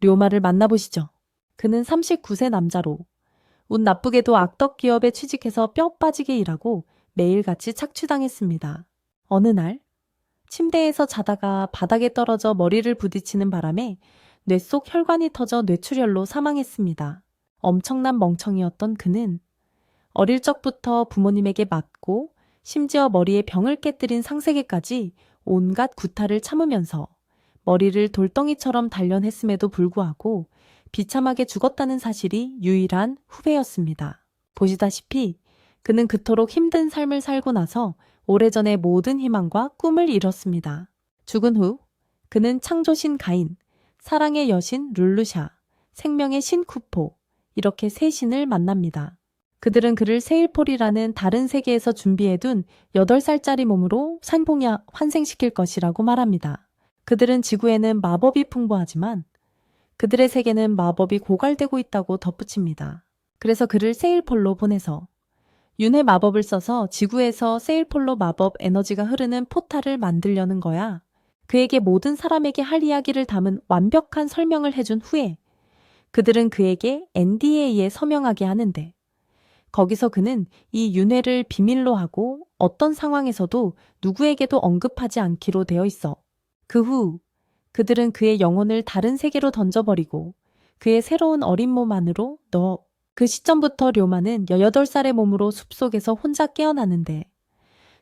료마를 만나보시죠. 그는 39세 남자로 운 나쁘게도 악덕 기업에 취직해서 뼈 빠지게 일하고 매일같이 착취당했습니다. 어느 날 침대에서 자다가 바닥에 떨어져 머리를 부딪히는 바람에 뇌 속 혈관이 터져 뇌출혈로 사망했습니다. 엄청난 멍청이였던 그는 어릴 적부터 부모님에게 맞고 심지어 머리에 병을 깨뜨린 상세계까지 온갖 구타를 참으면서 머리를 돌덩이처럼 단련했음에도 불구하고 비참하게 죽었다는 사실이 유일한 후회였습니다. 보시다시피 그는 그토록 힘든 삶을 살고 나서 오래전에 모든 희망과 꿈을 잃었습니다. 죽은 후 그는 창조신 가인, 사랑의 여신 룰루샤, 생명의 신 쿠포, 이렇게 세 신을 만납니다. 그들은 그를 세일폴이라는 다른 세계에서 준비해둔 8살짜리 몸으로 산봉에 환생시킬 것이라고 말합니다. 그들은 지구에는 마법이 풍부하지만 그들의 세계는 마법이 고갈되고 있다고 덧붙입니다. 그래서 그를 세일폴로 보내서 윤회 마법을 써서 지구에서 세일폴로 마법 에너지가 흐르는 포탈을 만들려는 거야. 그에게 모든 사람에게 할 이야기를 담은 완벽한 설명을 해준 후에 그들은 그에게 NDA에 서명하게 하는데 거기서 그는 이 윤회를 비밀로 하고 어떤 상황에서도 누구에게도 언급하지 않기로 되어 있어. 그 후 그들은 그의 영혼을 다른 세계로 던져버리고 그의 새로운 어린 몸 안으로 넣어. 그 시점부터 료마는 18살의 몸으로 숲속에서 혼자 깨어나는데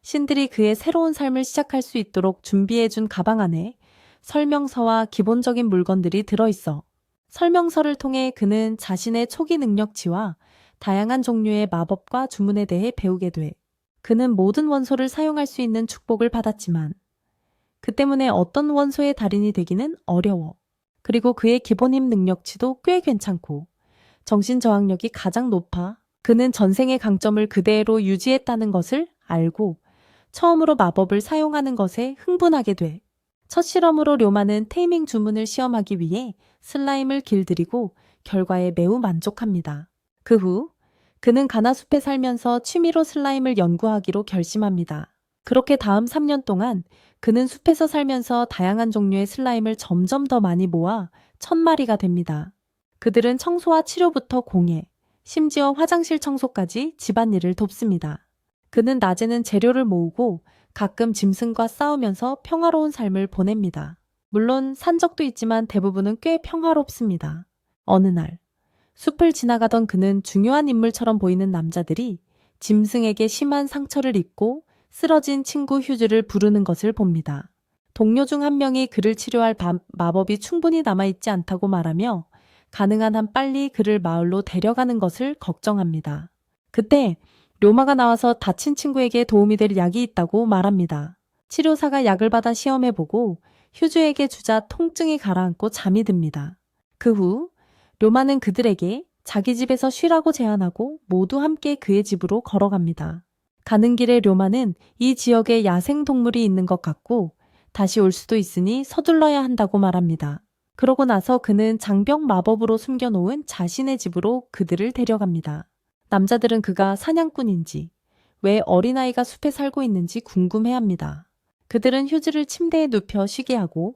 신들이 그의 새로운 삶을 시작할 수 있도록 준비해준 가방 안에 설명서와 기본적인 물건들이 들어있어. 설명서를 통해 그는 자신의 초기 능력치와 다양한 종류의 마법과 주문에 대해 배우게 돼. 그는 모든 원소를 사용할 수 있는 축복을 받았지만 그 때문에 어떤 원소의 달인이 되기는 어려워. 그리고 그의 기본 힘 능력치도 꽤 괜찮고 정신 저항력이 가장 높아. 그는 전생의 강점을 그대로 유지했다는 것을 알고 처음으로 마법을 사용하는 것에 흥분하게 돼. 첫 실험으로 료마는 테이밍 주문을 시험하기 위해 슬라임을 길들이고 결과에 매우 만족합니다. 그 후 그는 가나숲에 살면서 취미로 슬라임을 연구하기로 결심합니다. 그렇게 다음 3년 동안 그는 숲에서 살면서 다양한 종류의 슬라임을 점점 더 많이 모아 1000마리가 됩니다. 그들은 청소와 치료부터 공예, 심지어 화장실 청소까지 집안일을 돕습니다. 그는 낮에는 재료를 모으고 가끔 짐승과 싸우면서 평화로운 삶을 보냅니다. 물론 산 적도 있지만 대부분은 꽤 평화롭습니다. 어느 날 숲을 지나가던 그는 중요한 인물처럼 보이는 남자들이 짐승에게 심한 상처를 입고 쓰러진 친구 휴즈를 부르는 것을 봅니다. 동료 중 한 명이 그를 치료할 마법이 충분히 남아있지 않다고 말하며 가능한 한 빨리 그를 마을로 데려가는 것을 걱정합니다. 그때 료마가 나와서 다친 친구에게 도움이 될 약이 있다고 말합니다. 치료사가 약을 받아 시험해보고 휴즈에게 주자 통증이 가라앉고 잠이 듭니다. 그 후 료마는 그들에게 자기 집에서 쉬라고 제안하고 모두 함께 그의 집으로 걸어갑니다. 가는 길에 료마는 이 지역에 야생동물이 있는 것 같고 다시 올 수도 있으니 서둘러야 한다고 말합니다. 그러고 나서 그는 장벽 마법으로 숨겨놓은 자신의 집으로 그들을 데려갑니다. 남자들은 그가 사냥꾼인지 왜 어린아이가 숲에 살고 있는지 궁금해합니다. 그들은 휴즈를 침대에 눕혀 쉬게 하고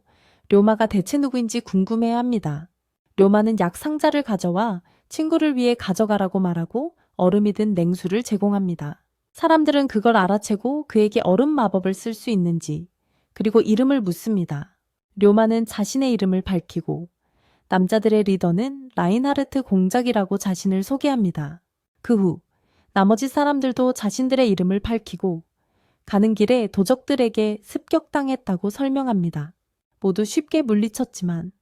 료마가 대체 누구인지 궁금해합니다. 료마는 약 상자를 가져와 친구를 위해 가져가라고 말하고 얼음이 든 냉수를 제공합니다. 사람들은 그걸 알아채고 그에게 얼음 마법을 쓸 수 있는지 그리고 이름을 묻습니다. 료마는 자신의 이름을 밝히고 남자들의 리더는 라인하르트 공작이라고 자신을 소개합니다. 그 후 나머지 사람들도 자신들의 이름을 밝히고 가는 길에 도적들에게 습격당했다고 설명합니다. 모두 쉽게 물리쳤지만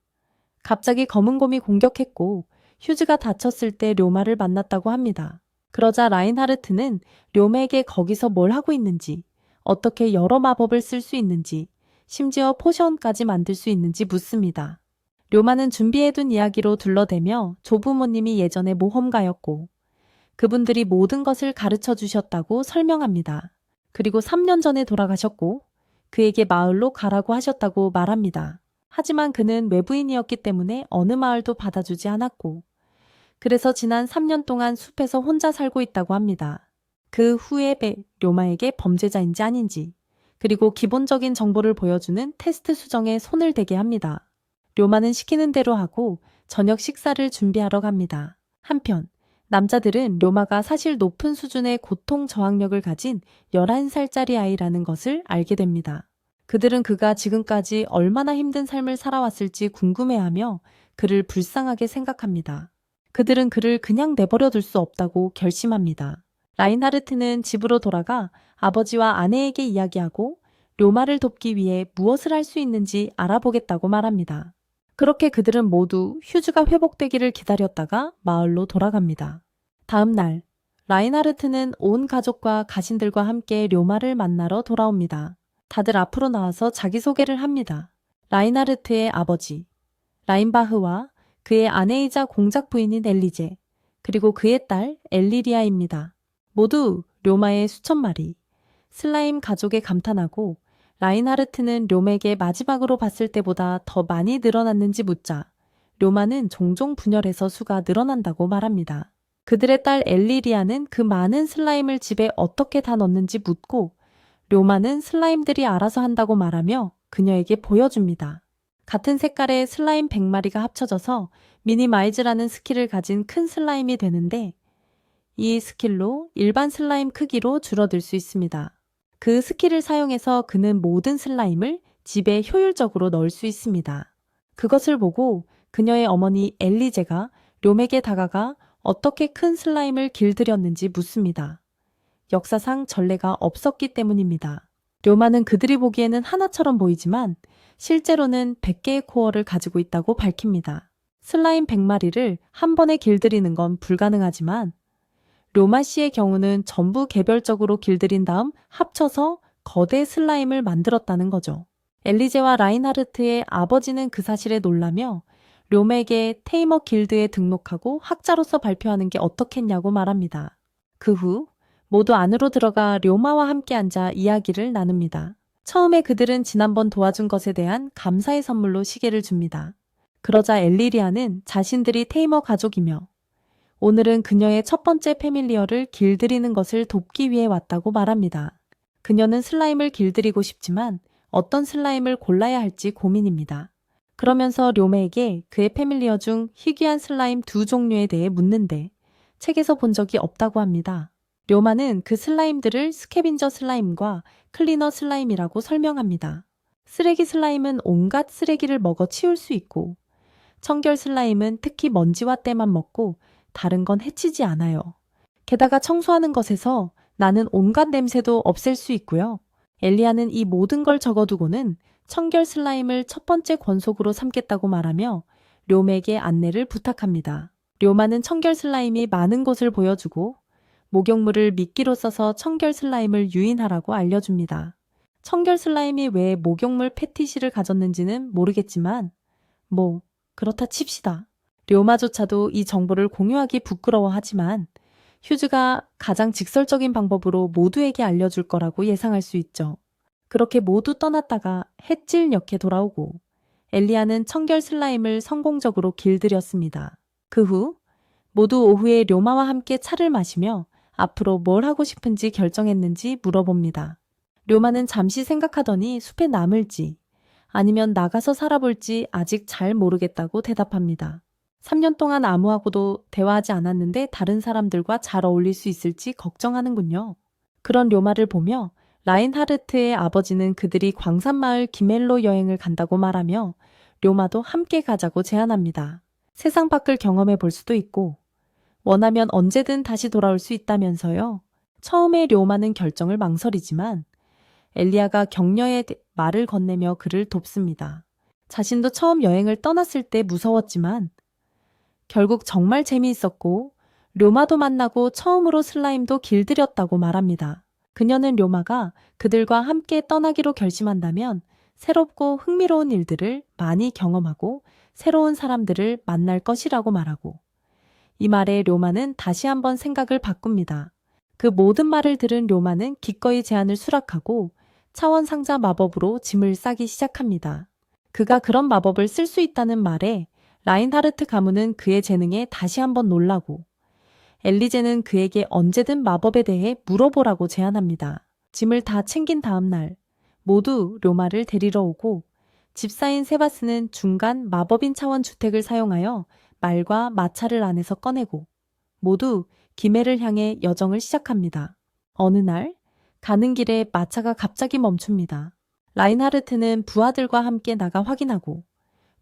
갑자기 검은 곰이 공격했고 휴즈가 다쳤을 때 료마를 만났다고 합니다. 그러자 라인하르트는 료마에게 거기서 뭘 하고 있는지, 어떻게 여러 마법을 쓸 수 있는지, 심지어 포션까지 만들 수 있는지 묻습니다. 료마는 준비해둔 이야기로 둘러대며 조부모님이 예전에 모험가였고 그분들이 모든 것을 가르쳐 주셨다고 설명합니다. 그리고 3년 전에 돌아가셨고 그에게 마을로 가라고 하셨다고 말합니다. 하지만 그는 외부인이었기 때문에 어느 마을도 받아주지 않았고 그래서 지난 3년 동안 숲에서 혼자 살고 있다고 합니다. 그 후에 료마에게 범죄자인지 아닌지 그리고 기본적인 정보를 보여주는 테스트 수정에 손을 대게 합니다. 료마는 시키는 대로 하고 저녁 식사를 준비하러 갑니다. 한편 남자들은 료마가 사실 높은 수준의 고통 저항력을 가진 11살짜리 아이라는 것을 알게 됩니다. 그들은 그가 지금까지 얼마나 힘든 삶을 살아왔을지 궁금해하며 그를 불쌍하게 생각합니다. 그들은 그를 그냥 내버려 둘 수 없다고 결심합니다. 라인하르트는 집으로 돌아가 아버지와 아내에게 이야기하고 료마를 돕기 위해 무엇을 할 수 있는지 알아보겠다고 말합니다. 그렇게 그들은 모두 휴즈가 회복되기를 기다렸다가 마을로 돌아갑니다. 다음 날, 라인하르트는 온 가족과 가신들과 함께 료마를 만나러 돌아옵니다. 다들 앞으로 나와서 자기소개를 합니다. 라인하르트의 아버지, 라인바흐와 그의 아내이자 공작 부인인 엘리제, 그리고 그의 딸 엘리리아입니다. 모두 료마의 수천 마리, 슬라임 가족에 감탄하고 라인하르트는 료마에게 마지막으로 봤을 때보다 더 많이 늘어났는지 묻자 료마는 종종 분열해서 수가 늘어난다고 말합니다. 그들의 딸 엘리리아는 그 많은 슬라임을 집에 어떻게 다 넣는지 묻고 료마는 슬라임들이 알아서 한다고 말하며 그녀에게 보여줍니다. 같은 색깔의 슬라임 100마리가 합쳐져서 미니마이즈라는 스킬을 가진 큰 슬라임이 되는데 이 스킬로 일반 슬라임 크기로 줄어들 수 있습니다. 그 스킬을 사용해서 그는 모든 슬라임을 집에 효율적으로 넣을 수 있습니다. 그것을 보고 그녀의 어머니 엘리제가 료맥에 다가가 어떻게 큰 슬라임을 길들였는지 묻습니다. 역사상 전례가 없었기 때문입니다. 료마는 그들이 보기에는 하나처럼 보이지만 실제로는 100개의 코어를 가지고 있다고 밝힙니다. 슬라임 100마리를 한 번에 길들이는 건 불가능하지만 료마 씨의 경우는 전부 개별적으로 길들인 다음 합쳐서 거대 슬라임을 만들었다는 거죠. 엘리제와 라인하르트의 아버지는 그 사실에 놀라며 료맥의 테이머 길드에 등록하고 학자로서 발표하는 게 어떻겠냐고 말합니다. 그 후 모두 안으로 들어가 료마와 함께 앉아 이야기를 나눕니다. 처음에 그들은 지난번 도와준 것에 대한 감사의 선물로 시계를 줍니다. 그러자 엘리리아는 자신들이 테이머 가족이며 오늘은 그녀의 첫 번째 패밀리어를 길들이는 것을 돕기 위해 왔다고 말합니다. 그녀는 슬라임을 길들이고 싶지만 어떤 슬라임을 골라야 할지 고민입니다. 그러면서 료메에게 그의 패밀리어 중 희귀한 슬라임 2종류에 대해 묻는데 책에서 본 적이 없다고 합니다. 료마는 그 슬라임들을 스캐빈저 슬라임과 클리너 슬라임이라고 설명합니다. 쓰레기 슬라임은 온갖 쓰레기를 먹어 치울 수 있고 청결 슬라임은 특히 먼지와 때만 먹고 다른 건 해치지 않아요. 게다가 청소하는 것에서 나는 온갖 냄새도 없앨 수 있고요. 엘리아는 이 모든 걸 적어두고는 청결 슬라임을 첫 번째 권속으로 삼겠다고 말하며 료맥에게 안내를 부탁합니다. 료마는 청결 슬라임이 많은 곳을 보여주고 목욕물을 미끼로 써서 청결 슬라임을 유인하라고 알려줍니다. 청결 슬라임이 왜 목욕물 패티시를 가졌는지는 모르겠지만 그렇다 칩시다. 료마조차도 이 정보를 공유하기 부끄러워하지만 휴즈가 가장 직설적인 방법으로 모두에게 알려줄 거라고 예상할 수 있죠. 그렇게 모두 떠났다가 햇질녘에 돌아오고 엘리아는 청결 슬라임을 성공적으로 길들였습니다. 그 후 모두 오후에 료마와 함께 차를 마시며 앞으로 뭘 하고 싶은지 결정했는지 물어봅니다. 료마는 잠시 생각하더니 숲에 남을지 아니면 나가서 살아볼지 아직 잘 모르겠다고 대답합니다. 3년 동안 아무하고도 대화하지 않았는데 다른 사람들과 잘 어울릴 수 있을지 걱정하는군요. 그런 료마를 보며 라인하르트의 아버지는 그들이 광산마을 기멜로 여행을 간다고 말하며 료마도 함께 가자고 제안합니다. 세상 밖을 경험해 볼 수도 있고 원하면 언제든 다시 돌아올 수 있다면서요. 처음에 료마는 결정을 망설이지만 엘리아가 격려의 말을 건네며 그를 돕습니다. 자신도 처음 여행을 떠났을 때 무서웠지만 결국 정말 재미있었고 료마도 만나고 처음으로 슬라임도 길들였다고 말합니다. 그녀는 료마가 그들과 함께 떠나기로 결심한다면 새롭고 흥미로운 일들을 많이 경험하고 새로운 사람들을 만날 것이라고 말하고 이 말에 료마는 다시 한번 생각을 바꿉니다. 그 모든 말을 들은 료마는 기꺼이 제안을 수락하고 차원 상자 마법으로 짐을 싸기 시작합니다. 그가 그런 마법을 쓸 수 있다는 말에 라인하르트 가문은 그의 재능에 다시 한번 놀라고 엘리제는 그에게 언제든 마법에 대해 물어보라고 제안합니다. 짐을 다 챙긴 다음 날 모두 료마를 데리러 오고 집사인 세바스는 중간 마법인 차원 주택을 사용하여 말과 마차를 안에서 꺼내고 모두 기메를 향해 여정을 시작합니다. 어느 날 가는 길에 마차가 갑자기 멈춥니다. 라인하르트는 부하들과 함께 나가 확인하고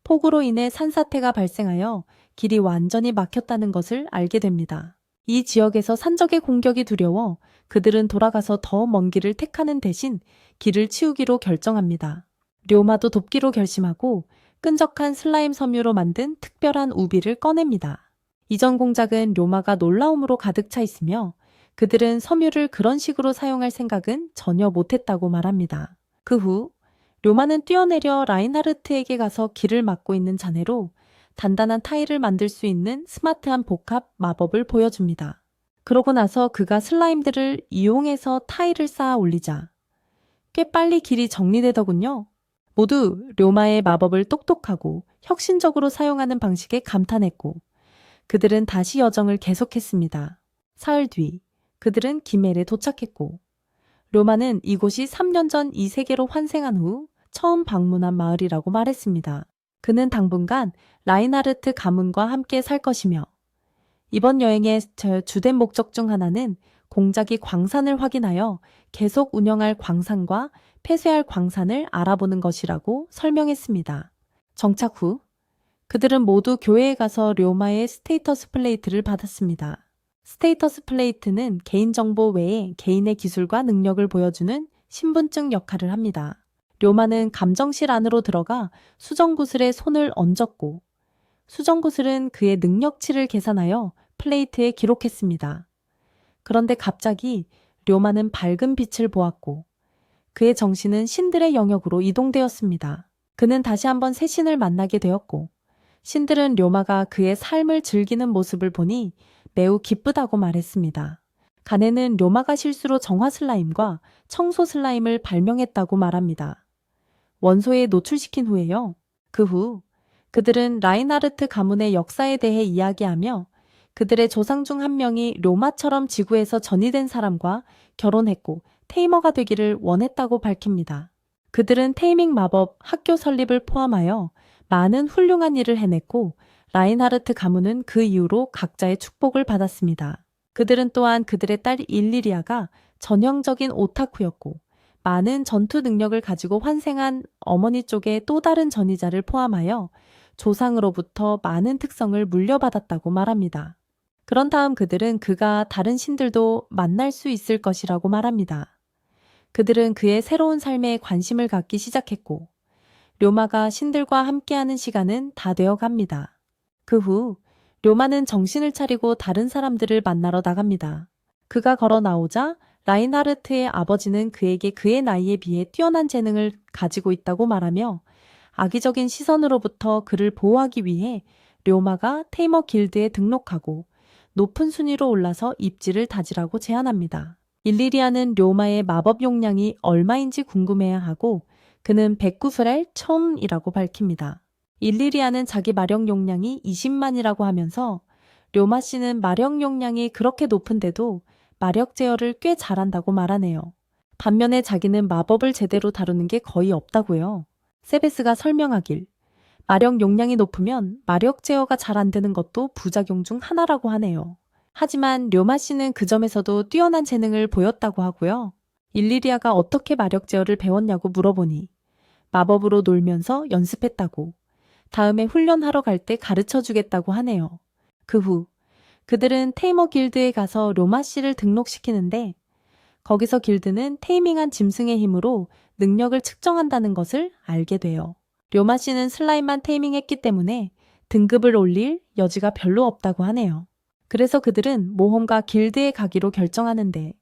폭우로 인해 산사태가 발생하여 길이 완전히 막혔다는 것을 알게 됩니다. 이 지역에서 산적의 공격이 두려워 그들은 돌아가서 더 먼 길을 택하는 대신 길을 치우기로 결정합니다. 료마도 돕기로 결심하고 끈적한 슬라임 섬유로 만든 특별한 우비를 꺼냅니다. 이전 공작은 료마가 놀라움으로 가득 차 있으며 그들은 섬유를 그런 식으로 사용할 생각은 전혀 못했다고 말합니다. 그 후 료마는 뛰어내려 라인하르트에게 가서 길을 막고 있는 잔해로 단단한 타일을 만들 수 있는 스마트한 복합 마법을 보여줍니다. 그러고 나서 그가 슬라임들을 이용해서 타일을 쌓아 올리자 꽤 빨리 길이 정리되더군요. 모두 료마의 마법을 똑똑하고 혁신적으로 사용하는 방식에 감탄했고 그들은 다시 여정을 계속했습니다. 사흘 뒤 그들은 기멜에 도착했고 료마는 이곳이 3년 전 이 세계로 환생한 후 처음 방문한 마을이라고 말했습니다. 그는 당분간 라인하르트 가문과 함께 살 것이며 이번 여행의 주된 목적 중 하나는 공작이 광산을 확인하여 계속 운영할 광산과 폐쇄할 광산을 알아보는 것이라고 설명했습니다. 정착 후 그들은 모두 교회에 가서 료마의 스테이터스 플레이트를 받았습니다. 스테이터스 플레이트는 개인정보 외에 개인의 기술과 능력을 보여주는 신분증 역할을 합니다. 료마는 감정실 안으로 들어가 수정구슬에 손을 얹었고 수정구슬은 그의 능력치를 계산하여 플레이트에 기록했습니다. 그런데 갑자기 료마는 밝은 빛을 보았고 그의 정신은 신들의 영역으로 이동되었습니다. 그는 다시 한번 새 신을 만나게 되었고 신들은 료마가 그의 삶을 즐기는 모습을 보니 매우 기쁘다고 말했습니다. 가네는 료마가 실수로 정화 슬라임과 청소 슬라임을 발명했다고 말합니다. 원소에 노출시킨 후에요. 그 후 그들은 라인하르트 가문의 역사에 대해 이야기하며 그들의 조상 중 한 명이 료마처럼 지구에서 전이된 사람과 결혼했고 테이머가 되기를 원했다고 밝힙니다. 그들은 테이밍 마법 학교 설립을 포함하여 많은 훌륭한 일을 해냈고 라인하르트 가문은 그 이후로 각자의 축복을 받았습니다. 그들은 또한 그들의 딸 일리리아가 전형적인 오타쿠였고 많은 전투 능력을 가지고 환생한 어머니 쪽의 또 다른 전이자를 포함하여 조상으로부터 많은 특성을 물려받았다고 말합니다. 그런 다음 그들은 그가 다른 신들도 만날 수 있을 것이라고 말합니다. 그들은 그의 새로운 삶에 관심을 갖기 시작했고 료마가 신들과 함께하는 시간은 다 되어 갑니다. 그 후 료마는 정신을 차리고 다른 사람들을 만나러 나갑니다. 그가 걸어 나오자 라인하르트의 아버지는 그에게 그의 나이에 비해 뛰어난 재능을 가지고 있다고 말하며 악의적인 시선으로부터 그를 보호하기 위해 료마가 테이머 길드에 등록하고 높은 순위로 올라서 입지를 다지라고 제안합니다. 일리리아는 료마의 마법 용량이 얼마인지 궁금해야 하고 그는 109프렐 1000이라고 밝힙니다. 일리리아는 자기 마력 용량이 20만이라고 하면서 료마 씨는 마력 용량이 그렇게 높은데도 마력 제어를 꽤 잘한다고 말하네요. 반면에 자기는 마법을 제대로 다루는 게 거의 없다고요. 세베스가 설명하길 마력 용량이 높으면 마력 제어가 잘 안 되는 것도 부작용 중 하나라고 하네요. 하지만 료마 씨는 그 점에서도 뛰어난 재능을 보였다고 하고요. 일리리아가 어떻게 마력 제어를 배웠냐고 물어보니 마법으로 놀면서 연습했다고 다음에 훈련하러 갈 때 가르쳐 주겠다고 하네요. 그 후 그들은 테이머 길드에 가서 료마 씨를 등록시키는데 거기서 길드는 테이밍한 짐승의 힘으로 능력을 측정한다는 것을 알게 돼요. 료마 씨는 슬라임만 테이밍했기 때문에 등급을 올릴 여지가 별로 없다고 하네요. 그래서 그들은 모험가 길드에 가기로 결정하는데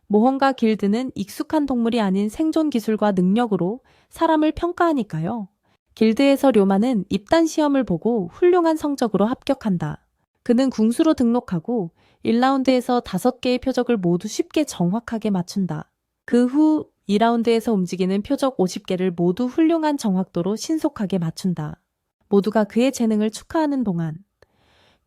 모험가 길드는 익숙한 동물이 아닌 생존 기술과 능력으로 사람을 평가하니까요. 길드에서 료마는 입단 시험을 보고 훌륭한 성적으로 합격한다. 그는 궁수로 등록하고 1라운드에서 5개의 표적을 모두 쉽게 정확하게 맞춘다. 그 후 2라운드에서 움직이는 표적 50개를 모두 훌륭한 정확도로 신속하게 맞춘다. 모두가 그의 재능을 축하하는 동안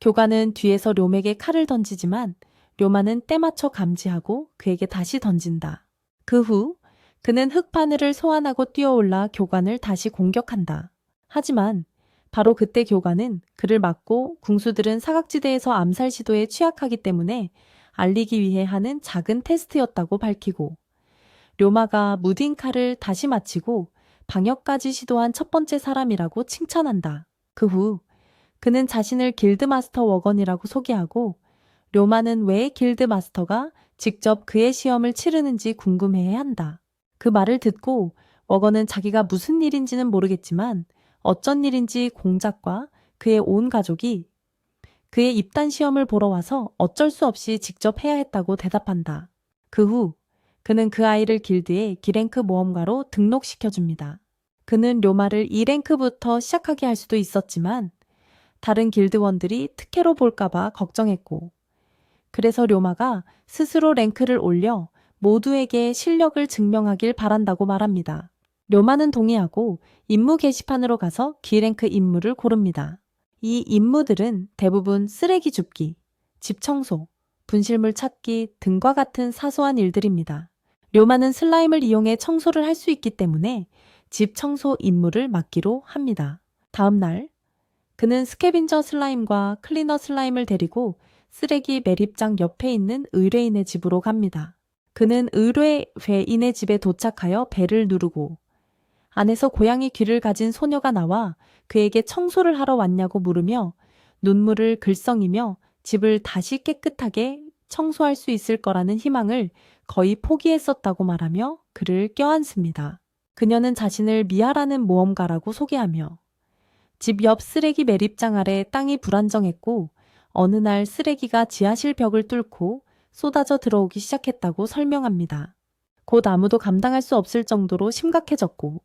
교관은 뒤에서 료맥에 칼을 던지지만 료마는 때맞춰 감지하고 그에게 다시 던진다. 그 후 그는 흙바늘을 소환하고 뛰어올라 교관을 다시 공격한다. 하지만 바로 그때 교관은 그를 막고 궁수들은 사각지대에서 암살 시도에 취약하기 때문에 알리기 위해 하는 작은 테스트였다고 밝히고 료마가 무딘카를 다시 마치고 방역까지 시도한 첫 번째 사람이라고 칭찬한다. 그 후 그는 자신을 길드마스터 워건이라고 소개하고 료마는 왜 길드마스터가 직접 그의 시험을 치르는지 궁금해한다. 그 말을 듣고 워건은 자기가 무슨 일인지는 모르겠지만 어쩐 일인지 공작과 그의 온 가족이 그의 입단 시험을 보러 와서 어쩔 수 없이 직접 해야 했다고 대답한다. 그 후 그는 그 아이를 길드의 기랭크 모험가로 등록시켜줍니다. 그는 료마를 2랭크부터 시작하게 할 수도 있었지만 다른 길드원들이 특혜로 볼까봐 걱정했고 그래서 료마가 스스로 랭크를 올려 모두에게 실력을 증명하길 바란다고 말합니다. 료마는 동의하고 임무 게시판으로 가서 D랭크 임무를 고릅니다. 이 임무들은 대부분 쓰레기 줍기, 집 청소, 분실물 찾기 등과 같은 사소한 일들입니다. 료마는 슬라임을 이용해 청소를 할 수 있기 때문에 집 청소 임무를 맡기로 합니다. 다음 날 그는 스캐빈저 슬라임과 클리너 슬라임을 데리고 쓰레기 매립장 옆에 있는 의뢰인의 집으로 갑니다. 그는 의뢰인의 집에 도착하여 벨을 누르고 안에서 고양이 귀를 가진 소녀가 나와 그에게 청소를 하러 왔냐고 물으며 눈물을 글썽이며 집을 다시 깨끗하게 청소할 수 있을 거라는 희망을 거의 포기했었다고 말하며 그를 껴안습니다. 그녀는 자신을 미아라는 모험가라고 소개하며 집 옆 쓰레기 매립장 아래 땅이 불안정했고 어느 날 쓰레기가 지하실 벽을 뚫고 쏟아져 들어오기 시작했다고 설명합니다. 곧 아무도 감당할 수 없을 정도로 심각해졌고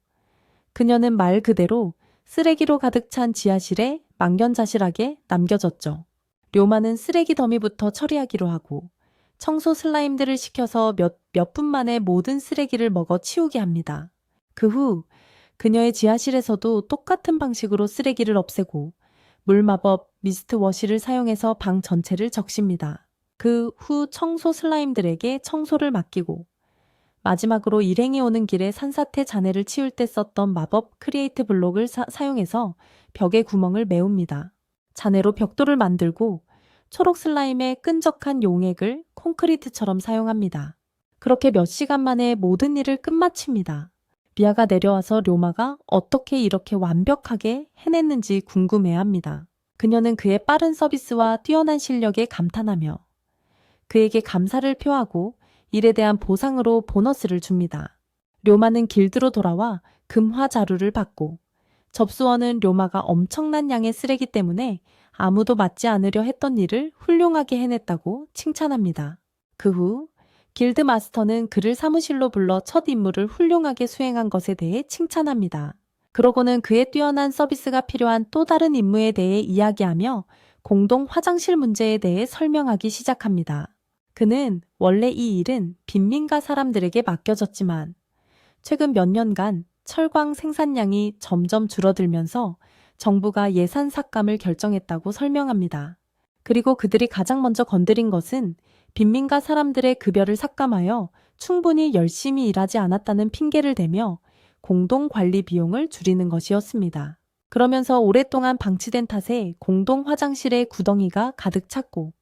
그녀는 말 그대로 쓰레기로 가득 찬 지하실에 망연자실하게 남겨졌죠. 료마는 쓰레기 더미부터 처리하기로 하고 청소 슬라임들을 시켜서 몇 분 만에 모든 쓰레기를 먹어 치우게 합니다. 그 후 그녀의 지하실에서도 똑같은 방식으로 쓰레기를 없애고 물마법 미스트 워시를 사용해서 방 전체를 적십니다. 그 후 청소 슬라임들에게 청소를 맡기고 마지막으로 일행이 오는 길에 산사태 잔해를 치울 때 썼던 마법 크리에이트 블록을 사용해서 벽에 구멍을 메웁니다. 잔해로 벽돌을 만들고 초록 슬라임의 끈적한 용액을 콘크리트처럼 사용합니다. 그렇게 몇 시간 만에 모든 일을 끝마칩니다. 미아가 내려와서 료마가 어떻게 이렇게 완벽하게 해냈는지 궁금해합니다. 그녀는 그의 빠른 서비스와 뛰어난 실력에 감탄하며 그에게 감사를 표하고 일에 대한 보상으로 보너스를 줍니다. 료마는 길드로 돌아와 금화 자루를 받고 접수원은 료마가 엄청난 양의 쓰레기 때문에 아무도 맡지 않으려 했던 일을 훌륭하게 해냈다고 칭찬합니다. 그 후 길드 마스터는 그를 사무실로 불러 첫 임무를 훌륭하게 수행한 것에 대해 칭찬합니다. 그러고는 그의 뛰어난 서비스가 필요한 또 다른 임무에 대해 이야기하며 공동 화장실 문제에 대해 설명하기 시작합니다. 그는 원래 이 일은 빈민가 사람들에게 맡겨졌지만 최근 몇 년간 철광 생산량이 점점 줄어들면서 정부가 예산 삭감을 결정했다고 설명합니다. 그리고 그들이 가장 먼저 건드린 것은 빈민가 사람들의 급여를 삭감하여 충분히 열심히 일하지 않았다는 핑계를 대며 공동 관리 비용을 줄이는 것이었습니다. 그러면서 오랫동안 방치된 탓에 공동 화장실에 구덩이가 가득 찼고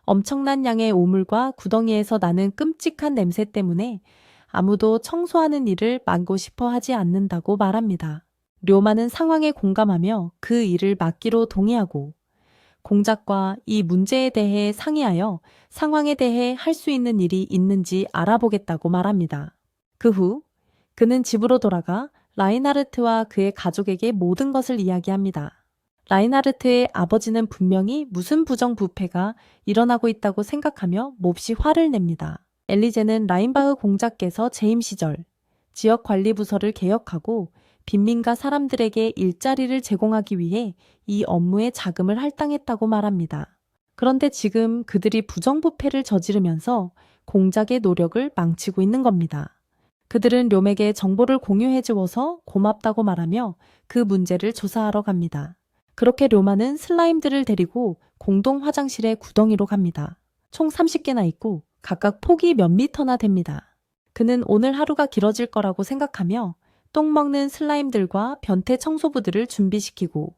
엄청난 양의 오물과 구덩이에서 나는 끔찍한 냄새 때문에 아무도 청소하는 일을 맡고 싶어 하지 않는다고 말합니다. 료마는 상황에 공감하며 그 일을 맡기로 동의하고 공작과 이 문제에 대해 상의하여 상황에 대해 할 수 있는 일이 있는지 알아보겠다고 말합니다. 그 후 그는 집으로 돌아가 라인하르트와 그의 가족에게 모든 것을 이야기합니다. 라인하르트의 아버지는 분명히 무슨 부정부패가 일어나고 있다고 생각하며 몹시 화를 냅니다. 엘리제는 라인바흐 공작께서 재임 시절 지역관리부서를 개혁하고 빈민가 사람들에게 일자리를 제공하기 위해 이 업무에 자금을 할당했다고 말합니다. 그런데 지금 그들이 부정부패를 저지르면서 공작의 노력을 망치고 있는 겁니다. 그들은 뇽에게 정보를 공유해 주어서 고맙다고 말하며 그 문제를 조사하러 갑니다. 그렇게 료마는 슬라임들을 데리고 공동 화장실의 구덩이로 갑니다. 총 30개나 있고 각각 폭이 몇 미터나 됩니다. 그는 오늘 하루가 길어질 거라고 생각하며 똥 먹는 슬라임들과 변태 청소부들을 준비시키고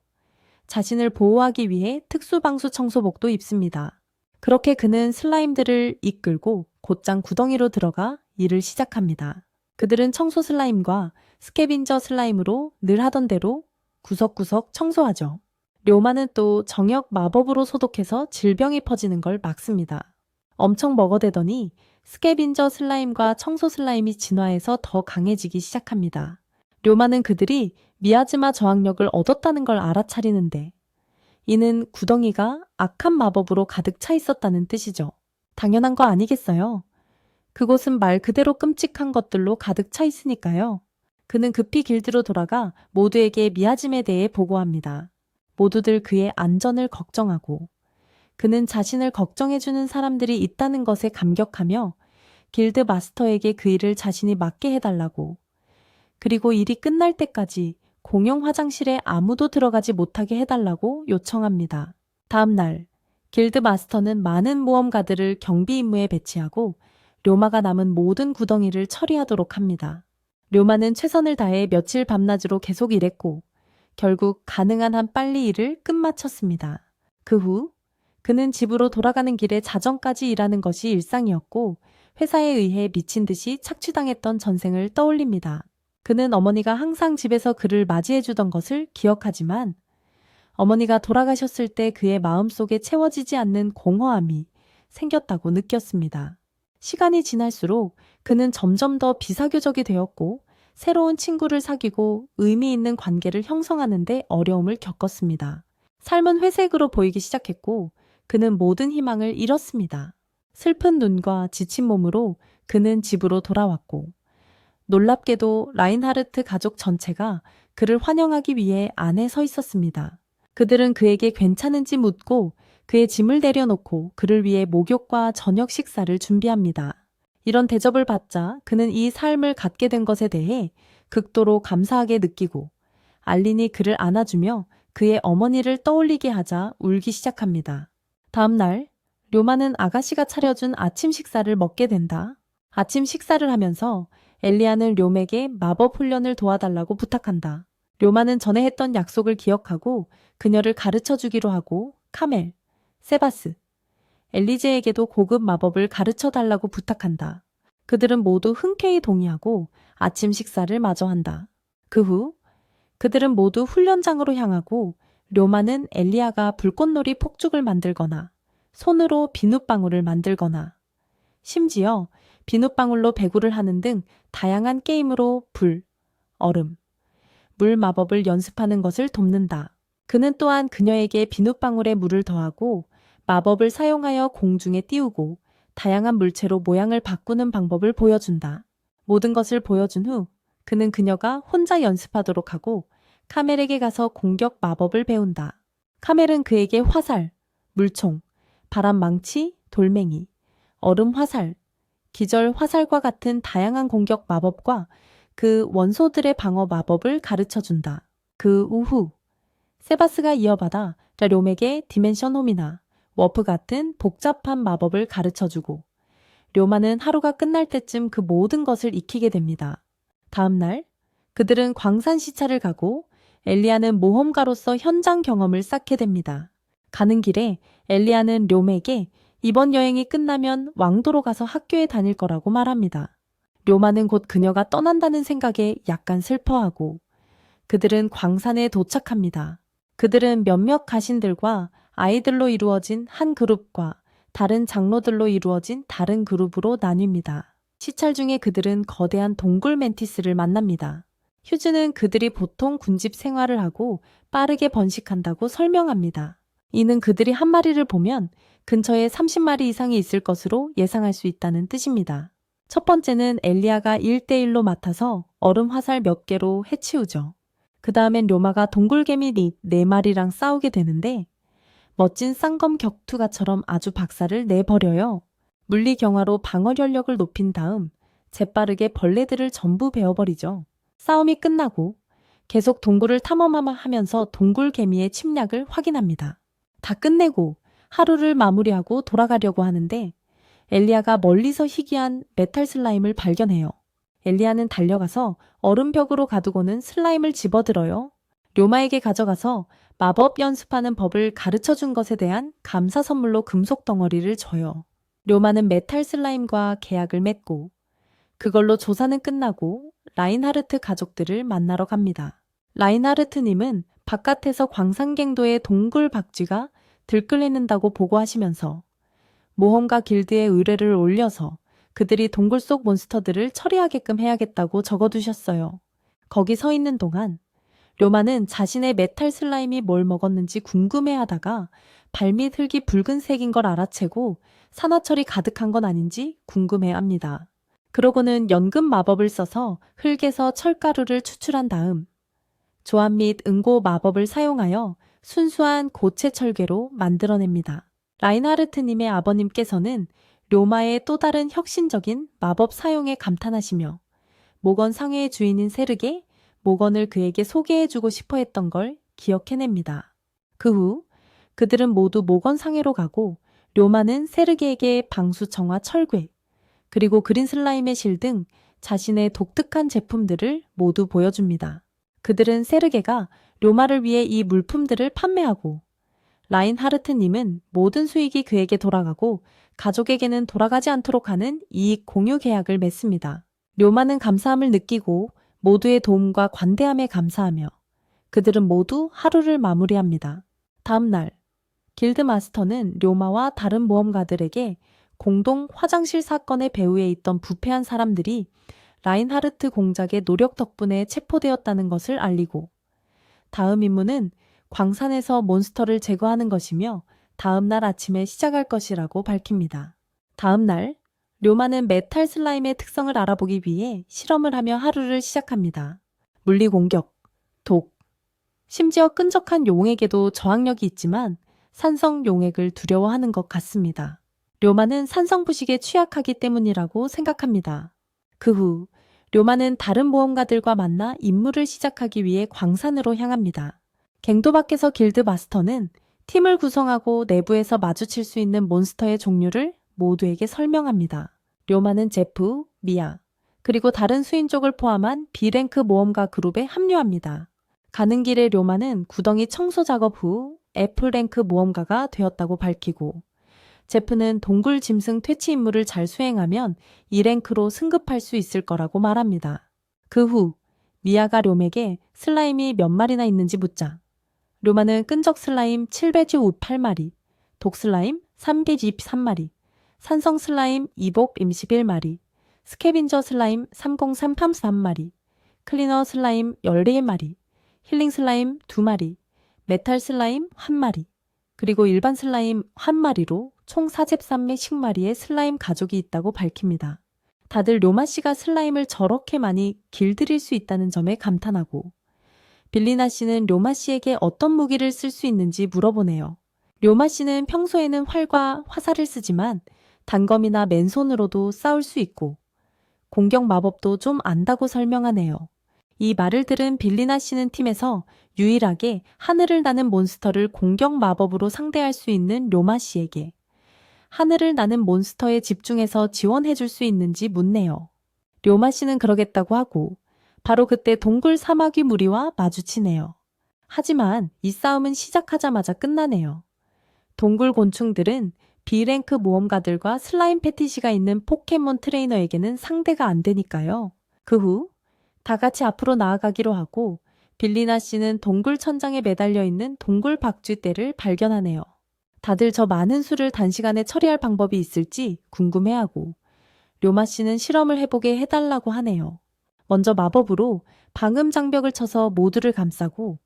자신을 보호하기 위해 특수방수 청소복도 입습니다. 그렇게 그는 슬라임들을 이끌고 곧장 구덩이로 들어가 일을 시작합니다. 그들은 청소 슬라임과 스캐빈저 슬라임으로 늘 하던 대로 구석구석 청소하죠. 료마는 또 정역 마법으로 소독해서 질병이 퍼지는 걸 막습니다. 엄청 먹어대더니 스캐빈저 슬라임과 청소 슬라임이 진화해서 더 강해지기 시작합니다. 료마는 그들이 미아즈마 저항력을 얻었다는 걸 알아차리는데 이는 구덩이가 악한 마법으로 가득 차 있었다는 뜻이죠. 당연한 거 아니겠어요? 그곳은 말 그대로 끔찍한 것들로 가득 차 있으니까요. 그는 급히 길드로 돌아가 모두에게 미아짐에 대해 보고합니다. 모두들 그의 안전을 걱정하고 그는 자신을 걱정해주는 사람들이 있다는 것에 감격하며 길드 마스터에게 그 일을 자신이 맡게 해달라고 그리고 일이 끝날 때까지 공용 화장실에 아무도 들어가지 못하게 해달라고 요청합니다. 다음 날 길드 마스터는 많은 모험가들을 경비 임무에 배치하고 료마가 남은 모든 구덩이를 처리하도록 합니다. 료마는 최선을 다해 며칠 밤낮으로 계속 일했고 결국 가능한 한 빨리 일을 끝마쳤습니다. 그 후 그는 집으로 돌아가는 길에 자정까지 일하는 것이 일상이었고 회사에 의해 미친 듯이 착취당했던 전생을 떠올립니다. 그는 어머니가 항상 집에서 그를 맞이해주던 것을 기억하지만 어머니가 돌아가셨을 때 그의 마음속에 채워지지 않는 공허함이 생겼다고 느꼈습니다. 시간이 지날수록 그는 점점 더 비사교적이 되었고 새로운 친구를 사귀고 의미 있는 관계를 형성하는 데 어려움을 겪었습니다. 삶은 회색으로 보이기 시작했고 그는 모든 희망을 잃었습니다. 슬픈 눈과 지친 몸으로 그는 집으로 돌아왔고 놀랍게도 라인하르트 가족 전체가 그를 환영하기 위해 안에 서 있었습니다. 그들은 그에게 괜찮은지 묻고 그의 짐을 내려놓고 그를 위해 목욕과 저녁 식사를 준비합니다. 이런 대접을 받자 그는 이 삶을 갖게 된 것에 대해 극도로 감사하게 느끼고 알린이 그를 안아주며 그의 어머니를 떠올리게 하자 울기 시작합니다. 다음 날 료마는 아가씨가 차려준 아침 식사를 먹게 된다. 아침 식사를 하면서 엘리아는 뇽에게 마법 훈련을 도와달라고 부탁한다. 료마는 전에 했던 약속을 기억하고 그녀를 가르쳐 주기로 하고 카멜, 세바스, 엘리제에게도 고급 마법을 가르쳐 달라고 부탁한다. 그들은 모두 흔쾌히 동의하고 아침 식사를 마저 한다. 그 후 그들은 모두 훈련장으로 향하고 료마는 엘리아가 불꽃놀이 폭죽을 만들거나 손으로 비눗방울을 만들거나 심지어 비눗방울로 배구를 하는 등 다양한 게임으로 불, 얼음, 물 마법을 연습하는 것을 돕는다. 그는 또한 그녀에게 비눗방울에 물을 더하고 마법을 사용하여 공중에 띄우고 다양한 물체로 모양을 바꾸는 방법을 보여준다. 모든 것을 보여준 후 그는 그녀가 혼자 연습하도록 하고 카멜에게 가서 공격 마법을 배운다. 카멜은 그에게 화살, 물총, 바람 망치, 돌멩이, 얼음 화살, 기절 화살과 같은 다양한 공격 마법과 그 원소들의 방어 마법을 가르쳐준다. 그 우후 세바스가 이어받아 뇽에게 디멘션 홈이나 워프 같은 복잡한 마법을 가르쳐주고 료마는 하루가 끝날 때쯤 그 모든 것을 익히게 됩니다. 다음 날 그들은 광산 시차를 가고 엘리아는 모험가로서 현장 경험을 쌓게 됩니다. 가는 길에 엘리아는 뇽에게 이번 여행이 끝나면 왕도로 가서 학교에 다닐 거라고 말합니다. 료마는 곧 그녀가 떠난다는 생각에 약간 슬퍼하고 그들은 광산에 도착합니다. 그들은 몇몇 가신들과 아이들로 이루어진 한 그룹과 다른 장로들로 이루어진 다른 그룹으로 나뉩니다. 시찰 중에 그들은 거대한 동굴 멘티스를 만납니다. 휴즈는 그들이 보통 군집 생활을 하고 빠르게 번식한다고 설명합니다. 이는 그들이 한 마리를 보면 근처에 30마리 이상이 있을 것으로 예상할 수 있다는 뜻입니다. 첫 번째는 엘리아가 1대1로 맡아서 얼음 화살 몇 개로 해치우죠. 그 다음엔 료마가 동굴개미 4마리랑 싸우게 되는데 멋진 쌍검 격투가처럼 아주 박살을 내버려요. 물리 경화로 방어 연력을 높인 다음 재빠르게 벌레들을 전부 베어버리죠. 싸움이 끝나고 계속 동굴을 탐험하면서 동굴개미의 침략을 확인합니다. 다 끝내고 하루를 마무리하고 돌아가려고 하는데 엘리아가 멀리서 희귀한 메탈 슬라임을 발견해요. 엘리아는 달려가서 얼음벽으로 가두고는 슬라임을 집어들어요. 료마에게 가져가서 마법 연습하는 법을 가르쳐 준 것에 대한 감사 선물로 금속 덩어리를 줘요. 료마는 메탈 슬라임과 계약을 맺고 그걸로 조사는 끝나고 라인하르트 가족들을 만나러 갑니다. 라인하르트님은 바깥에서 광산갱도의 동굴 박쥐가 들끓는다고 보고하시면서 모험가 길드에 의뢰를 올려서 그들이 동굴 속 몬스터들을 처리하게끔 해야겠다고 적어두셨어요. 거기 서 있는 동안 료마는 자신의 메탈 슬라임이 뭘 먹었는지 궁금해하다가 발밑 흙이 붉은색인 걸 알아채고 산화철이 가득한 건 아닌지 궁금해합니다. 그러고는 연금 마법을 써서 흙에서 철가루를 추출한 다음 조합 및 응고 마법을 사용하여 순수한 고체 철괴로 만들어냅니다. 라인하르트님의 아버님께서는 료마의 또 다른 혁신적인 마법 사용에 감탄하시며 모건 상회의 주인인 세르게 모건을 그에게 소개해주고 싶어 했던 걸 기억해냅니다. 그 후 그들은 모두 모건 상회로 가고 료마는 세르게에게 방수청과 철괴 그리고 그린 슬라임의 실 등 자신의 독특한 제품들을 모두 보여줍니다. 그들은 세르게가 료마를 위해 이 물품들을 판매하고 라인하르트님은 모든 수익이 그에게 돌아가고 가족에게는 돌아가지 않도록 하는 이익 공유 계약을 맺습니다. 료마는 감사함을 느끼고 모두의 도움과 관대함에 감사하며 그들은 모두 하루를 마무리합니다. 다음 날 길드 마스터는 료마와 다른 모험가들에게 공동 화장실 사건의 배후에 있던 부패한 사람들이 라인하르트 공작의 노력 덕분에 체포되었다는 것을 알리고 다음 임무는 광산에서 몬스터를 제거하는 것이며 다음 날 아침에 시작할 것이라고 밝힙니다. 다음 날 료마는 메탈 슬라임의 특성을 알아보기 위해 실험을 하며 하루를 시작합니다. 물리 공격, 독, 심지어 끈적한 용액에도 저항력이 있지만 산성 용액을 두려워하는 것 같습니다. 료마는 산성 부식에 취약하기 때문이라고 생각합니다. 그 후 료마는 다른 모험가들과 만나 임무를 시작하기 위해 광산으로 향합니다. 갱도 밖에서 길드 마스터는 팀을 구성하고 내부에서 마주칠 수 있는 몬스터의 종류를 모두에게 설명합니다. 료마는 제프, 미아, 그리고 다른 수인족을 포함한 B랭크 모험가 그룹에 합류합니다. 가는 길에 료마는 구덩이 청소 작업 후 F랭크 모험가가 되었다고 밝히고 제프는 동굴 짐승 퇴치 임무를 잘 수행하면 2랭크로 승급할 수 있을 거라고 말합니다. 그 후 미아가 료맥에 슬라임이 몇 마리나 있는지 묻자 료마는 끈적 슬라임 728마리, 독 슬라임 323마리, 산성 슬라임 이복 21마리, 스캐빈저 슬라임 303마리, 클리너 슬라임 14마리, 힐링 슬라임 2마리, 메탈 슬라임 1마리, 그리고 일반 슬라임 1마리로 총 43마리의 슬라임 가족이 있다고 밝힙니다. 다들 료마 씨가 슬라임을 저렇게 많이 길들일 수 있다는 점에 감탄하고 빌리나 씨는 료마 씨에게 어떤 무기를 쓸 수 있는지 물어보네요. 료마 씨는 평소에는 활과 화살을 쓰지만 단검이나 맨손으로도 싸울 수 있고 공격 마법도 좀 안다고 설명하네요. 이 말을 들은 빌리나 씨는 팀에서 유일하게 하늘을 나는 몬스터를 공격 마법으로 상대할 수 있는 료마 씨에게 하늘을 나는 몬스터에 집중해서 지원해 줄 수 있는지 묻네요. 료마 씨는 그러겠다고 하고 바로 그때 동굴 사마귀 무리와 마주치네요. 하지만 이 싸움은 시작하자마자 끝나네요. 동굴 곤충들은 B랭크 모험가들과 슬라임 패티시가 있는 포켓몬 트레이너에게는 상대가 안 되니까요. 그 후 다 같이 앞으로 나아가기로 하고 빌리나 씨는 동굴 천장에 매달려 있는 동굴 박쥐떼를 발견하네요. 다들 저 많은 수를 단시간에 처리할 방법이 있을지 궁금해하고 료마 씨는 실험을 해보게 해달라고 하네요. 먼저 마법으로 방음 장벽을 쳐서 모두를 감싸고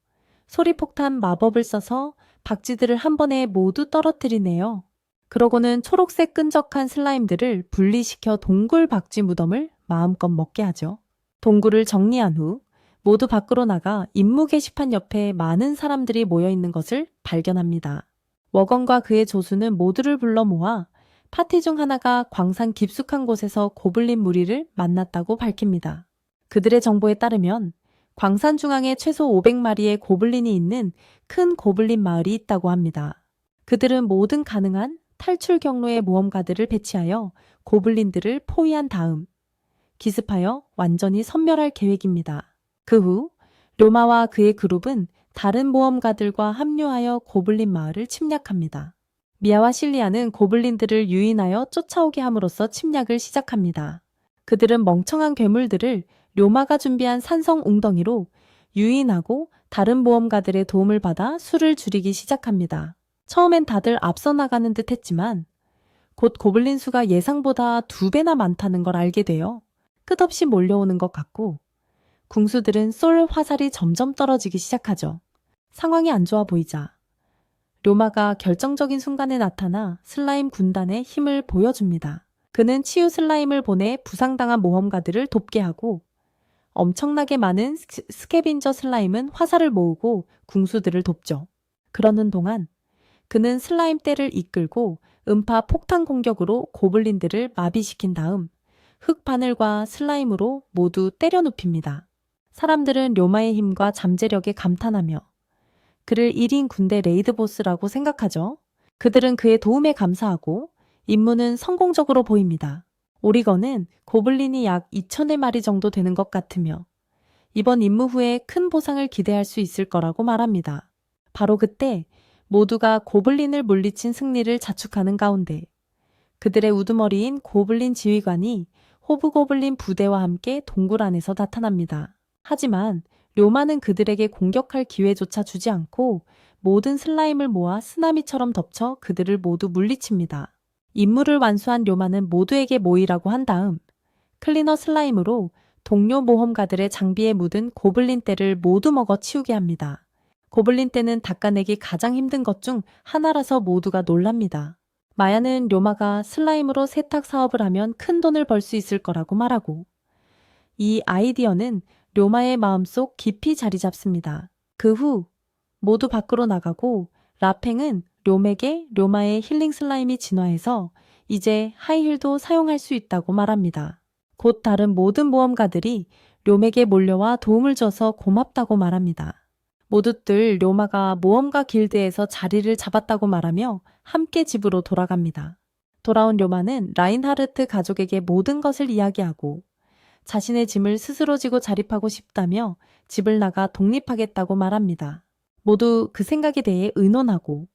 소리폭탄 마법을 써서 박쥐들을 한 번에 모두 떨어뜨리네요. 그러고는 초록색 끈적한 슬라임들을 분리시켜 동굴 박쥐 무덤을 마음껏 먹게 하죠. 동굴을 정리한 후 모두 밖으로 나가 임무 게시판 옆에 많은 사람들이 모여있는 것을 발견합니다. 워건과 그의 조수는 모두를 불러 모아 파티 중 하나가 광산 깊숙한 곳에서 고블린 무리를 만났다고 밝힙니다. 그들의 정보에 따르면 광산 중앙에 최소 500마리의 고블린이 있는 큰 고블린 마을이 있다고 합니다. 그들은 모든 가능한 탈출 경로에 모험가들을 배치하여 고블린들을 포위한 다음 기습하여 완전히 섬멸할 계획입니다. 그 후 료마와 그의 그룹은 다른 모험가들과 합류하여 고블린 마을을 침략합니다. 미아와 실리아는 고블린들을 유인하여 쫓아오게 함으로써 침략을 시작합니다. 그들은 멍청한 괴물들을 료마가 준비한 산성 웅덩이로 유인하고 다른 모험가들의 도움을 받아 수를 줄이기 시작합니다. 처음엔 다들 앞서 나가는 듯 했지만 곧 고블린 수가 예상보다 2배나 많다는 걸 알게 되어 끝없이 몰려오는 것 같고 궁수들은 쏠 화살이 점점 떨어지기 시작하죠. 상황이 안 좋아 보이자 료마가 결정적인 순간에 나타나 슬라임 군단의 힘을 보여줍니다. 그는 치유 슬라임을 보내 부상당한 모험가들을 돕게 하고 엄청나게 많은 스캐빈저 슬라임은 화살을 모으고 궁수들을 돕죠. 그러는 동안 그는 슬라임 떼를 이끌고 음파 폭탄 공격으로 고블린들을 마비시킨 다음 흙 바늘과 슬라임으로 모두 때려 눕힙니다. 사람들은 료마의 힘과 잠재력에 감탄하며 그를 1인 군대 레이드 보스라고 생각하죠. 그들은 그의 도움에 감사하고 임무는 성공적으로 보입니다. 오리건은 고블린이 약 2,000의 마리 정도 되는 것 같으며 이번 임무 후에 큰 보상을 기대할 수 있을 거라고 말합니다. 바로 그때 모두가 고블린을 물리친 승리를 자축하는 가운데 그들의 우두머리인 고블린 지휘관이 호브고블린 부대와 함께 동굴 안에서 나타납니다. 하지만 료마는 그들에게 공격할 기회조차 주지 않고 모든 슬라임을 모아 쓰나미처럼 덮쳐 그들을 모두 물리칩니다. 임무를 완수한 료마는 모두에게 모이라고 한 다음 클리너 슬라임으로 동료 모험가들의 장비에 묻은 고블린 떼를 모두 먹어 치우게 합니다. 고블린 떼는 닦아내기 가장 힘든 것 중 하나라서 모두가 놀랍니다. 마야는 료마가 슬라임으로 세탁 사업을 하면 큰 돈을 벌 수 있을 거라고 말하고 이 아이디어는 료마의 마음속 깊이 자리 잡습니다. 그 후 모두 밖으로 나가고 라팽은 료맥에 료마의 힐링 슬라임이 진화해서 이제 하이힐도 사용할 수 있다고 말합니다. 곧 다른 모든 모험가들이 료맥에 몰려와 도움을 줘서 고맙다고 말합니다. 모두들 료마가 모험가 길드에서 자리를 잡았다고 말하며 함께 집으로 돌아갑니다. 돌아온 료마는 라인하르트 가족에게 모든 것을 이야기하고 자신의 짐을 스스로 지고 자립하고 싶다며 집을 나가 독립하겠다고 말합니다. 모두 그 생각에 대해 의논하고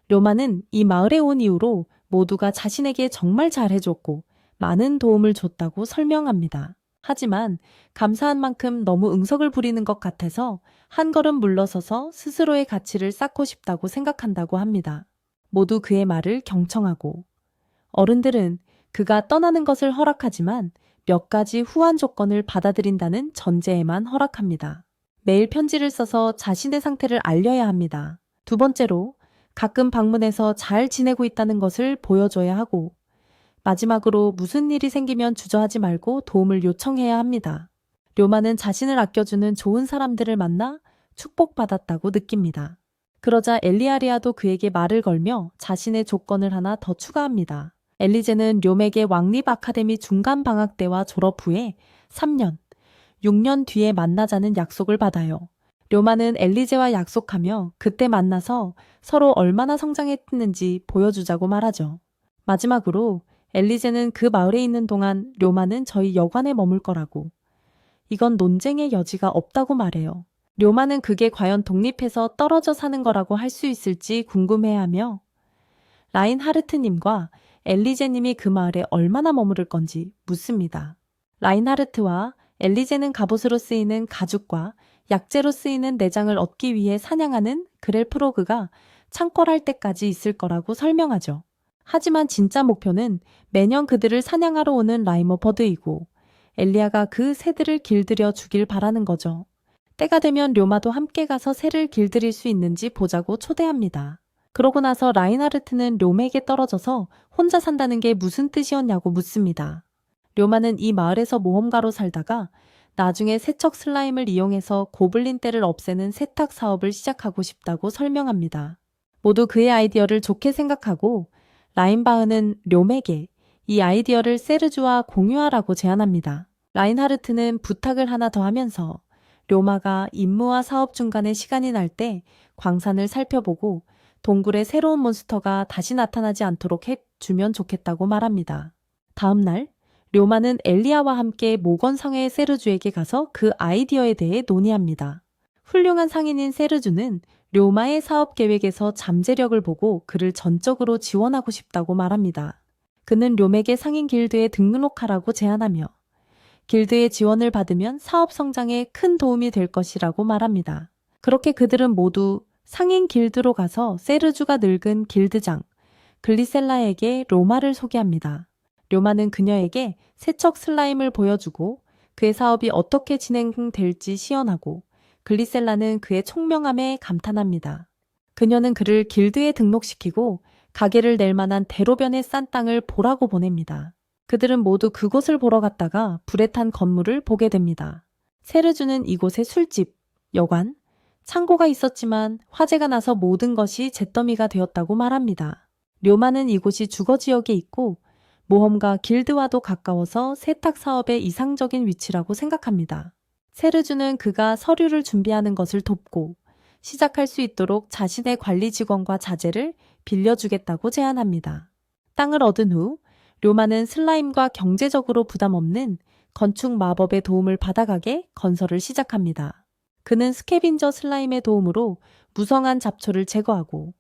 료마는 이 마을에 온 이후로 모두가 자신에게 정말 잘해줬고 많은 도움을 줬다고 설명합니다. 하지만 감사한 만큼 너무 응석을 부리는 것 같아서 한 걸음 물러서서 스스로의 가치를 쌓고 싶다고 생각한다고 합니다. 모두 그의 말을 경청하고 어른들은 그가 떠나는 것을 허락하지만 몇 가지 후한 조건을 받아들인다는 전제에만 허락합니다. 매일 편지를 써서 자신의 상태를 알려야 합니다. 두 번째로 가끔 방문해서 잘 지내고 있다는 것을 보여줘야 하고 마지막으로 무슨 일이 생기면 주저하지 말고 도움을 요청해야 합니다. 료마는 자신을 아껴주는 좋은 사람들을 만나 축복받았다고 느낍니다. 그러자 엘리아리아도 그에게 말을 걸며 자신의 조건을 하나 더 추가합니다. 엘리제는 료맥의 왕립 아카데미 중간 방학 때와 졸업 후에 3년, 6년 뒤에 만나자는 약속을 받아요. 료마는 엘리제와 약속하며 그때 만나서 서로 얼마나 성장했는지 보여주자고 말하죠. 마지막으로 엘리제는 그 마을에 있는 동안 료마는 저희 여관에 머물 거라고. 이건 논쟁의 여지가 없다고 말해요. 료마는 그게 과연 독립해서 떨어져 사는 거라고 할 수 있을지 궁금해하며 라인하르트님과 엘리제님이 그 마을에 얼마나 머무를 건지 묻습니다. 라인하르트와 엘리제는 갑옷으로 쓰이는 가죽과 약재로 쓰이는 내장을 얻기 위해 사냥하는 그렐프로그가 창궐할 때까지 있을 거라고 설명하죠. 하지만 진짜 목표는 매년 그들을 사냥하러 오는 라이머버드이고 엘리아가 그 새들을 길들여 주길 바라는 거죠. 때가 되면 료마도 함께 가서 새를 길들일 수 있는지 보자고 초대합니다. 그러고 나서 라인하르트는 료맥에 떨어져서 혼자 산다는 게 무슨 뜻이었냐고 묻습니다. 료마는 이 마을에서 모험가로 살다가 나중에 세척 슬라임을 이용해서 고블린 떼를 없애는 세탁 사업을 시작하고 싶다고 설명합니다. 모두 그의 아이디어를 좋게 생각하고 라인바흐는 료맥에 이 아이디어를 세르주와 공유하라고 제안합니다. 라인하르트는 부탁을 하나 더 하면서 료마가 임무와 사업 중간에 시간이 날 때 광산을 살펴보고 동굴에 새로운 몬스터가 다시 나타나지 않도록 해주면 좋겠다고 말합니다. 다음 날 료마는 엘리아와 함께 모건성의 세르주에게 가서 그 아이디어에 대해 논의합니다. 훌륭한 상인인 세르주는 료마의 사업 계획에서 잠재력을 보고 그를 전적으로 지원하고 싶다고 말합니다. 그는 료맥의 상인 길드에 등록하라고 제안하며 길드의 지원을 받으면 사업 성장에 큰 도움이 될 것이라고 말합니다. 그렇게 그들은 모두 상인 길드로 가서 세르주가 늙은 길드장 글리셀라에게 료마를 소개합니다. 료마는 그녀에게 세척 슬라임을 보여주고 그의 사업이 어떻게 진행될지 시연하고 글리셀라는 그의 총명함에 감탄합니다. 그녀는 그를 길드에 등록시키고 가게를 낼 만한 대로변에 싼 땅을 보라고 보냅니다. 그들은 모두 그곳을 보러 갔다가 불에 탄 건물을 보게 됩니다. 세르주는 이곳에 술집, 여관, 창고가 있었지만 화재가 나서 모든 것이 잿더미가 되었다고 말합니다. 료마는 이곳이 주거지역에 있고 모험가 길드와도 가까워서 세탁 사업의 이상적인 위치라고 생각합니다. 세르주는 그가 서류를 준비하는 것을 돕고 시작할 수 있도록 자신의 관리 직원과 자재를 빌려주겠다고 제안합니다. 땅을 얻은 후 료마는 슬라임과 경제적으로 부담 없는 건축 마법의 도움을 받아가게 건설을 시작합니다. 그는 스캐빈저 슬라임의 도움으로 무성한 잡초를 제거하고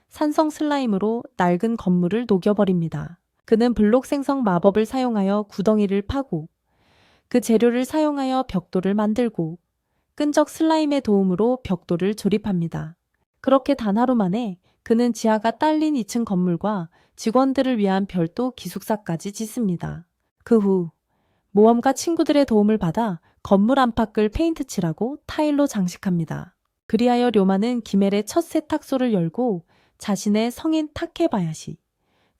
산성 슬라임으로 낡은 건물을 녹여버립니다. 그는 블록 생성 마법을 사용하여 구덩이를 파고 그 재료를 사용하여 벽돌을 만들고 끈적 슬라임의 도움으로 벽돌을 조립합니다. 그렇게 단 하루 만에 그는 지하가 딸린 2층 건물과 직원들을 위한 별도 기숙사까지 짓습니다. 그 후 모험가 친구들의 도움을 받아 건물 안팎을 페인트 칠하고 타일로 장식합니다. 그리하여 료마는 기멜의 첫 세탁소를 열고 자신의 성인 타케바야시,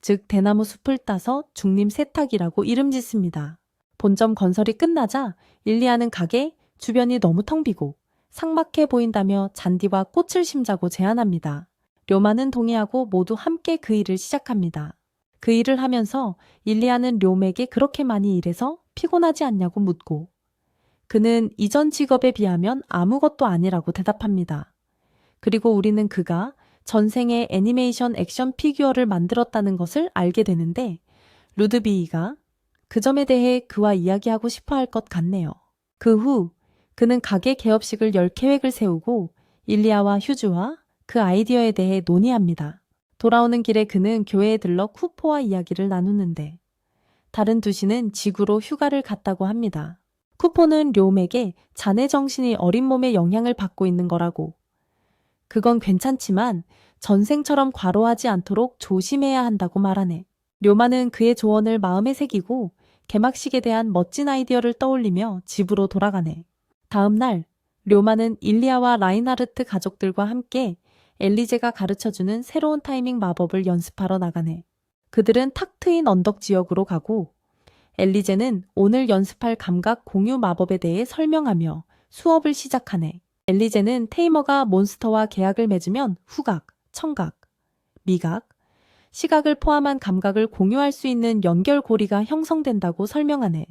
즉 대나무 숲을 따서 중림 세탁이라고 이름 짓습니다. 본점 건설이 끝나자 일리아는 가게 주변이 너무 텅 비고 삭막해 보인다며 잔디와 꽃을 심자고 제안합니다. 료마는 동의하고 모두 함께 그 일을 시작합니다. 그 일을 하면서 일리아는 료맥에 그렇게 많이 일해서 피곤하지 않냐고 묻고 그는 이전 직업에 비하면 아무것도 아니라고 대답합니다. 그리고 우리는 그가 전생에 애니메이션 액션 피규어를 만들었다는 것을 알게 되는데 루드비히가 그 점에 대해 그와 이야기하고 싶어 할 것 같네요. 그 후 그는 가게 개업식을 열 계획을 세우고 일리아와 휴즈와 그 아이디어에 대해 논의합니다. 돌아오는 길에 그는 교회에 들러 쿠포와 이야기를 나누는데 다른 두시는 지구로 휴가를 갔다고 합니다. 쿠포는 료맥에 자네 정신이 어린 몸에 영향을 받고 있는 거라고. 그건 괜찮지만 전생처럼 과로하지 않도록 조심해야 한다고 말하네. 료마는 그의 조언을 마음에 새기고 개막식에 대한 멋진 아이디어를 떠올리며 집으로 돌아가네. 다음 날 료마는 일리아와 라인하르트 가족들과 함께 엘리제가 가르쳐주는 새로운 타이밍 마법을 연습하러 나가네. 그들은 탁 트인 언덕 지역으로 가고 엘리제는 오늘 연습할 감각 공유 마법에 대해 설명하며 수업을 시작하네. 엘리제는 테이머가 몬스터와 계약을 맺으면 후각, 청각, 미각, 시각을 포함한 감각을 공유할 수 있는 연결고리가 형성된다고 설명하네.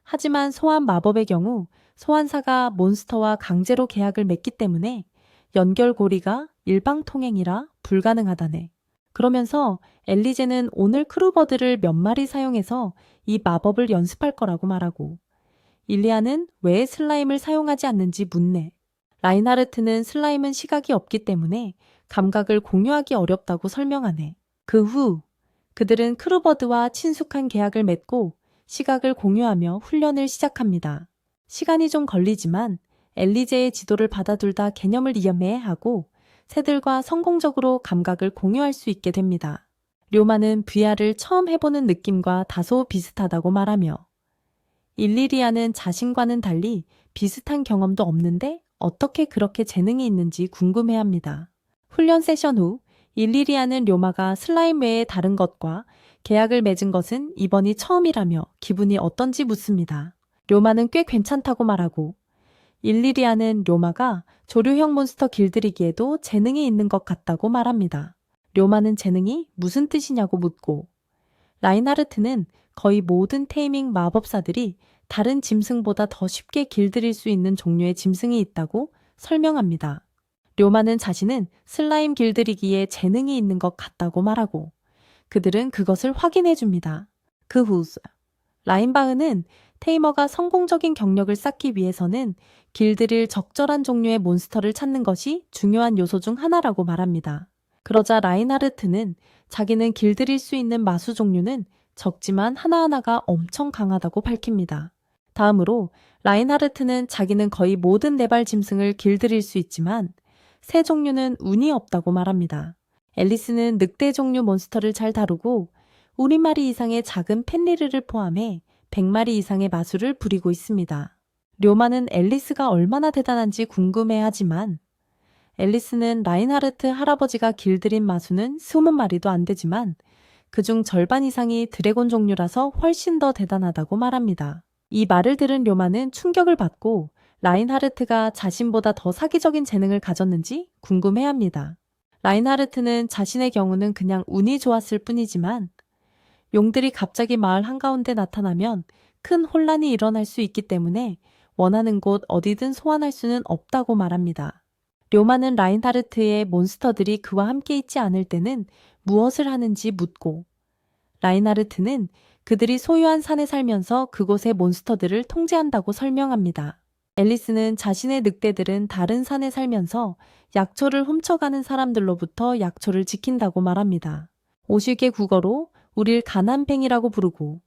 하지만 소환 마법의 경우 소환사가 몬스터와 강제로 계약을 맺기 때문에 연결고리가 일방통행이라 불가능하다네. 그러면서 엘리제는 오늘 크루버드를 몇 마리 사용해서 이 마법을 연습할 거라고 말하고 일리아는 왜 슬라임을 사용하지 않는지 묻네. 라인하르트는 슬라임은 시각이 없기 때문에 감각을 공유하기 어렵다고 설명하네. 그 후 그들은 크루버드와 친숙한 계약을 맺고 시각을 공유하며 훈련을 시작합니다. 시간이 좀 걸리지만 엘리제의 지도를 받아들다 개념을 이해하고 새들과 성공적으로 감각을 공유할 수 있게 됩니다. 료마는 VR을 처음 해보는 느낌과 다소 비슷하다고 말하며 일리리아는 자신과는 달리 비슷한 경험도 없는데 어떻게 그렇게 재능이 있는지 궁금해합니다. 훈련 세션 후 일리리아는 료마가 슬라임 외에 다른 것과 계약을 맺은 것은 이번이 처음이라며 기분이 어떤지 묻습니다. 료마는 꽤 괜찮다고 말하고 일리리아는 료마가 조류형 몬스터 길들이기에도 재능이 있는 것 같다고 말합니다. 료마는 재능이 무슨 뜻이냐고 묻고 라인하르트는 거의 모든 테이밍 마법사들이 다른 짐승보다 더 쉽게 길들일 수 있는 종류의 짐승이 있다고 설명합니다. 료마는 자신은 슬라임 길들이기에 재능이 있는 것 같다고 말하고 그들은 그것을 확인해 줍니다. 그 후 라인바흐는 테이머가 성공적인 경력을 쌓기 위해서는 길들일 적절한 종류의 몬스터를 찾는 것이 중요한 요소 중 하나라고 말합니다. 그러자 라인하르트는 자기는 길들일 수 있는 마수 종류는 적지만 하나하나가 엄청 강하다고 밝힙니다. 다음으로 라인하르트는 자기는 거의 모든 네발 짐승을 길들일 수 있지만 새 종류는 운이 없다고 말합니다. 앨리스는 늑대 종류 몬스터를 잘 다루고 50마리 이상의 작은 펜리르를 포함해 100마리 이상의 마술을 부리고 있습니다. 료마는 앨리스가 얼마나 대단한지 궁금해하지만 앨리스는 라인하르트 할아버지가 길들인 마수는 20마리도 안 되지만 그중 절반 이상이 드래곤 종류라서 훨씬 더 대단하다고 말합니다. 이 말을 들은 료마는 충격을 받고 라인하르트가 자신보다 더 사기적인 재능을 가졌는지 궁금해합니다. 라인하르트는 자신의 경우는 그냥 운이 좋았을 뿐이지만 용들이 갑자기 마을 한가운데 나타나면 큰 혼란이 일어날 수 있기 때문에 원하는 곳 어디든 소환할 수는 없다고 말합니다. 료마는 라인하르트의 몬스터들이 그와 함께 있지 않을 때는 무엇을 하는지 묻고 라인하르트는 그들이 소유한 산에 살면서 그곳의 몬스터들을 통제한다고 설명합니다. 앨리스는 자신의 늑대들은 다른 산에 살면서 약초를 훔쳐가는 사람들로부터 약초를 지킨다고 말합니다. 오실계 국어로 우릴 가난뱅이라고 부르고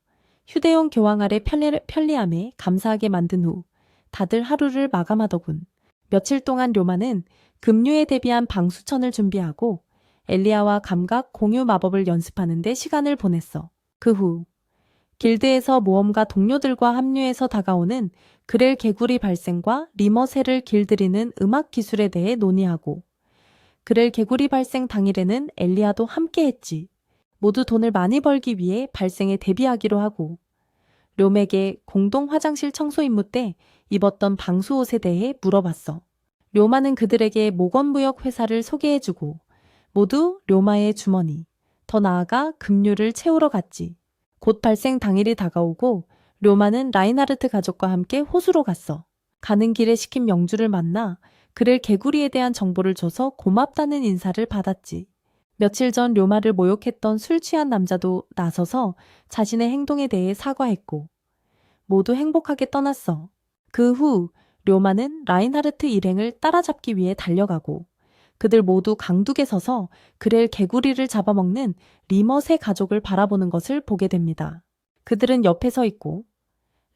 휴대용 교황 아래 편리함에 감사하게 만든 후 다들 하루를 마감하더군. 며칠 동안 료마는 급류에 대비한 방수천을 준비하고 엘리아와 감각 공유 마법을 연습하는 데 시간을 보냈어. 그 후 길드에서 모험가 동료들과 합류해서 다가오는 그렐 개구리 발생과 리머새를 길들이는 음악 기술에 대해 논의하고 그렐 개구리 발생 당일에는 엘리아도 함께했지. 모두 돈을 많이 벌기 위해 발생에 대비하기로 하고 료맥의 공동 화장실 청소 임무 때 입었던 방수옷에 대해 물어봤어. 료마는 그들에게 모건무역 회사를 소개해주고 모두 료마의 주머니, 더 나아가 급류를 채우러 갔지. 곧 발생 당일이 다가오고 료마는 라인하르트 가족과 함께 호수로 갔어. 가는 길에 시킨 명주를 만나 그를 개구리에 대한 정보를 줘서 고맙다는 인사를 받았지. 며칠 전 료마를 모욕했던 술 취한 남자도 나서서 자신의 행동에 대해 사과했고 모두 행복하게 떠났어. 그 후 료마는 라인하르트 일행을 따라잡기 위해 달려가고 그들 모두 강둑에 서서 그렐 개구리를 잡아먹는 리머새 가족을 바라보는 것을 보게 됩니다. 그들은 옆에 서 있고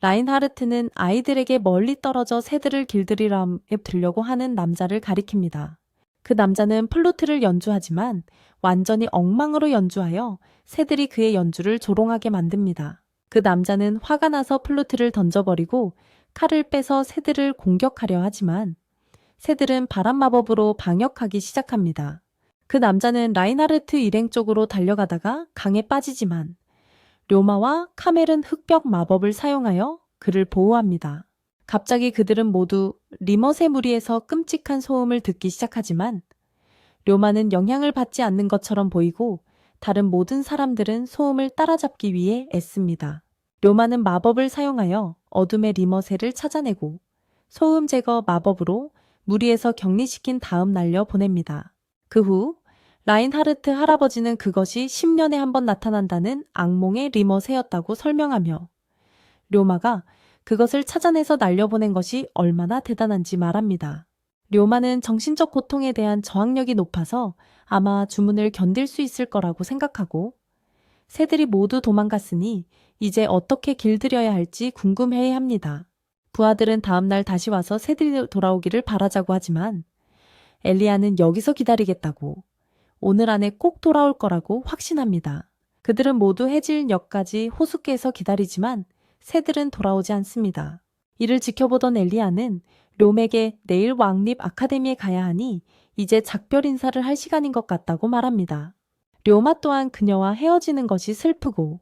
라인하르트는 아이들에게 멀리 떨어져 새들을 길들이려고 하는 남자를 가리킵니다. 그 남자는 플루트를 연주하지만 완전히 엉망으로 연주하여 새들이 그의 연주를 조롱하게 만듭니다. 그 남자는 화가 나서 플루트를 던져버리고 칼을 빼서 새들을 공격하려 하지만 새들은 바람 마법으로 방역하기 시작합니다. 그 남자는 라인하르트 일행 쪽으로 달려가다가 강에 빠지지만 료마와 카멜은 흑벽 마법을 사용하여 그를 보호합니다. 갑자기 그들은 모두 리머새 무리에서 끔찍한 소음을 듣기 시작하지만 료마는 영향을 받지 않는 것처럼 보이고 다른 모든 사람들은 소음을 따라잡기 위해 애씁니다. 료마는 마법을 사용하여 어둠의 리머새를 찾아내고 소음 제거 마법으로 무리에서 격리시킨 다음 날려 보냅니다. 그 후 라인하르트 할아버지는 그것이 10년에 한 번 나타난다는 악몽의 리머새였다고 설명하며 료마가 그것을 찾아내서 날려보낸 것이 얼마나 대단한지 말합니다. 료마는 정신적 고통에 대한 저항력이 높아서 아마 주문을 견딜 수 있을 거라고 생각하고 새들이 모두 도망갔으니 이제 어떻게 길들여야 할지 궁금해합니다. 부하들은 다음날 다시 와서 새들이 돌아오기를 바라자고 하지만 엘리아는 여기서 기다리겠다고 오늘 안에 꼭 돌아올 거라고 확신합니다. 그들은 모두 해질녘까지 호숫가에서 기다리지만 새들은 돌아오지 않습니다. 이를 지켜보던 엘리아는 료맥에 내일 왕립 아카데미에 가야 하니 이제 작별 인사를 할 시간인 것 같다고 말합니다. 료마 또한 그녀와 헤어지는 것이 슬프고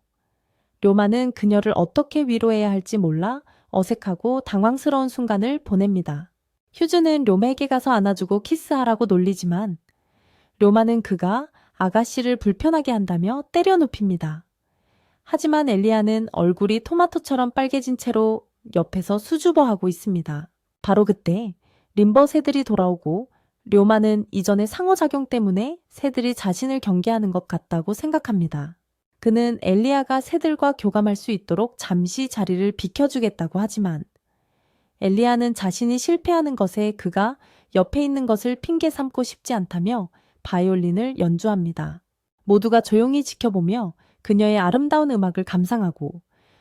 료마는 그녀를 어떻게 위로해야 할지 몰라 어색하고 당황스러운 순간을 보냅니다. 휴즈는 료맥에 가서 안아주고 키스하라고 놀리지만 료마는 그가 아가씨를 불편하게 한다며 때려 눕힙니다. 하지만 엘리아는 얼굴이 토마토처럼 빨개진 채로 옆에서 수줍어하고 있습니다. 바로 그때 림버 새들이 돌아오고 료마는 이전의 상호작용 때문에 새들이 자신을 경계하는 것 같다고 생각합니다. 그는 엘리야가 새들과 교감할 수 있도록 잠시 자리를 비켜주겠다고 하지만 엘리야는 자신이 실패하는 것에 그가 옆에 있는 것을 핑계 삼고 싶지 않다며 바이올린을 연주합니다. 모두가 조용히 지켜보며 그녀의 아름다운 음악을 감상하고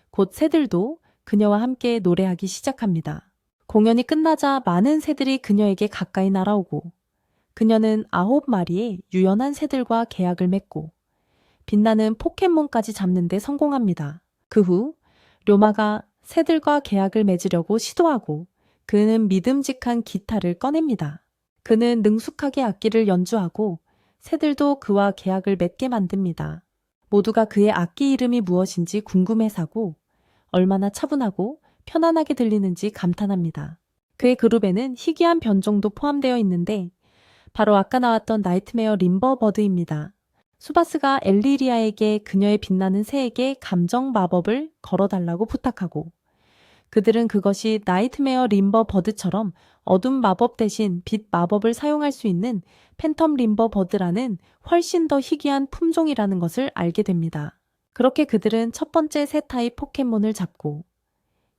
곧 새들도 그녀와 함께 노래하기 시작합니다. 공연이 끝나자 많은 새들이 그녀에게 가까이 날아오고 그녀는 9마리의 유연한 새들과 계약을 맺고 빛나는 포켓몬까지 잡는 데 성공합니다. 그 후 료마가 새들과 계약을 맺으려고 시도하고 그는 믿음직한 기타를 꺼냅니다. 그는 능숙하게 악기를 연주하고 새들도 그와 계약을 맺게 만듭니다. 모두가 그의 악기 이름이 무엇인지 궁금해하고 얼마나 차분하고 편안하게 들리는지 감탄합니다. 그의 그룹에는 희귀한 변종도 포함되어 있는데 바로 아까 나왔던 나이트메어 림버버드입니다. 수바스가 엘리리아에게 그녀의 빛나는 새에게 감정 마법을 걸어달라고 부탁하고 그들은 그것이 나이트메어 림버버드처럼 어둠 마법 대신 빛 마법을 사용할 수 있는 팬텀 림버버드라는 훨씬 더 희귀한 품종이라는 것을 알게 됩니다. 그렇게 그들은 첫 번째 새 타입 포켓몬을 잡고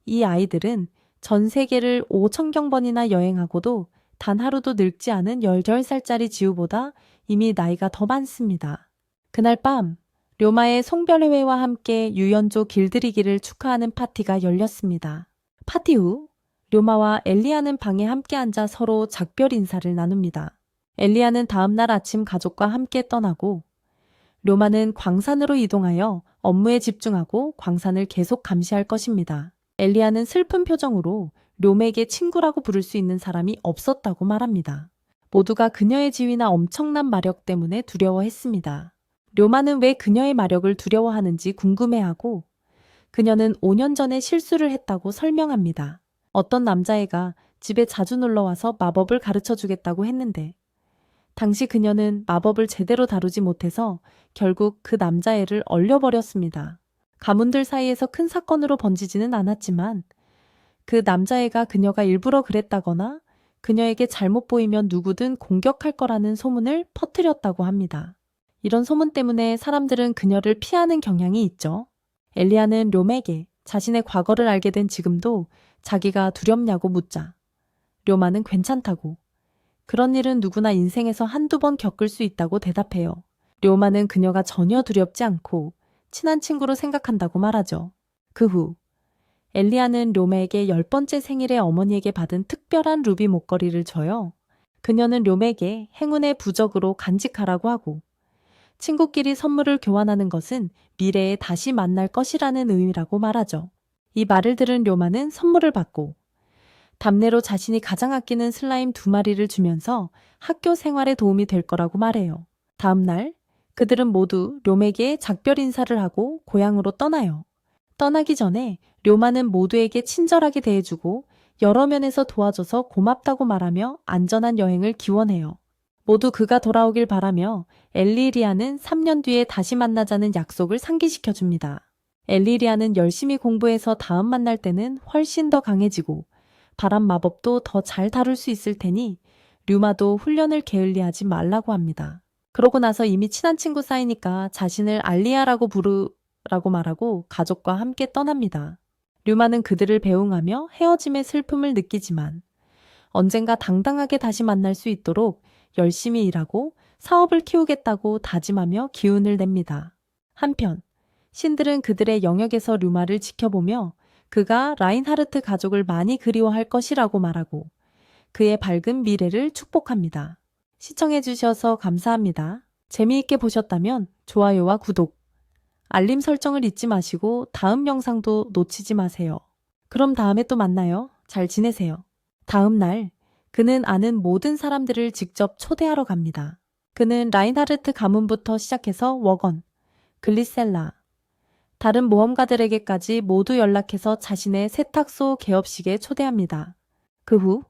이 아이들은 전 세계를 5,000경번이나 여행하고도 단 하루도 늙지 않은 10살짜리 지우보다 이미 나이가 더 많습니다. 그날 밤 료마의 송별회와 함께 유연조 길들이기를 축하하는 파티가 열렸습니다. 파티 후 료마와 엘리야는 방에 함께 앉아 서로 작별 인사를 나눕니다. 엘리야는 다음날 아침 가족과 함께 떠나고 료마는 광산으로 이동하여 업무에 집중하고 광산을 계속 감시할 것입니다. 엘리야는 슬픈 표정으로 료메에게 친구라고 부를 수 있는 사람이 없었다고 말합니다. 모두가 그녀의 지위나 엄청난 마력 때문에 두려워했습니다. 료마는 왜 그녀의 마력을 두려워하는지 궁금해하고 그녀는 5년 전에 실수를 했다고 설명합니다. 어떤 남자애가 집에 자주 놀러와서 마법을 가르쳐 주겠다고 했는데 당시 그녀는 마법을 제대로 다루지 못해서 결국 그 남자애를 얼려버렸습니다. 가문들 사이에서 큰 사건으로 번지지는 않았지만 그 남자애가 그녀가 일부러 그랬다거나 그녀에게 잘못 보이면 누구든 공격할 거라는 소문을 퍼뜨렸다고 합니다. 이런 소문 때문에 사람들은 그녀를 피하는 경향이 있죠. 엘리야는 료메에게 자신의 과거를 알게 된 지금도 자기가 두렵냐고 묻자 료마는 괜찮다고 그런 일은 누구나 인생에서 한두 번 겪을 수 있다고 대답해요. 료마는 그녀가 전혀 두렵지 않고 친한 친구로 생각한다고 말하죠. 그 후 엘리야는 료메에게 10번째 생일에 어머니에게 받은 특별한 루비 목걸이를 줘요. 그녀는 료메에게 행운의 부적으로 간직하라고 하고 친구끼리 선물을 교환하는 것은 미래에 다시 만날 것이라는 의미라고 말하죠. 이 말을 들은 료마는 선물을 받고 답례로 자신이 가장 아끼는 슬라임 2마리를 주면서 학교 생활에 도움이 될 거라고 말해요. 다음 날 그들은 모두 료메에게 작별 인사를 하고 고향으로 떠나요. 떠나기 전에 료마는 모두에게 친절하게 대해주고 여러 면에서 도와줘서 고맙다고 말하며 안전한 여행을 기원해요. 모두 그가 돌아오길 바라며 엘리리아는 3년 뒤에 다시 만나자는 약속을 상기시켜줍니다. 엘리리아는 열심히 공부해서 다음 만날 때는 훨씬 더 강해지고 바람 마법도 더 잘 다룰 수 있을 테니 류마도 훈련을 게을리하지 말라고 합니다. 그러고 나서 이미 친한 친구 사이니까 자신을 알리아라고 부르라고 말하고 가족과 함께 떠납니다. 류마는 그들을 배웅하며 헤어짐의 슬픔을 느끼지만 언젠가 당당하게 다시 만날 수 있도록 열심히 일하고 사업을 키우겠다고 다짐하며 기운을 냅니다. 한편 신들은 그들의 영역에서 류마를 지켜보며 그가 라인하르트 가족을 많이 그리워할 것이라고 말하고 그의 밝은 미래를 축복합니다. 시청해주셔서 감사합니다. 재미있게 보셨다면 좋아요와 구독, 알림 설정을 잊지 마시고 다음 영상도 놓치지 마세요. 그럼 다음에 또 만나요. 잘 지내세요. 다음 날 그는 아는 모든 사람들을 직접 초대하러 갑니다. 그는 라인하르트 가문부터 시작해서 워건, 글리셀라, 다른 모험가들에게까지 모두 연락해서 자신의 세탁소 개업식에 초대합니다. 그 후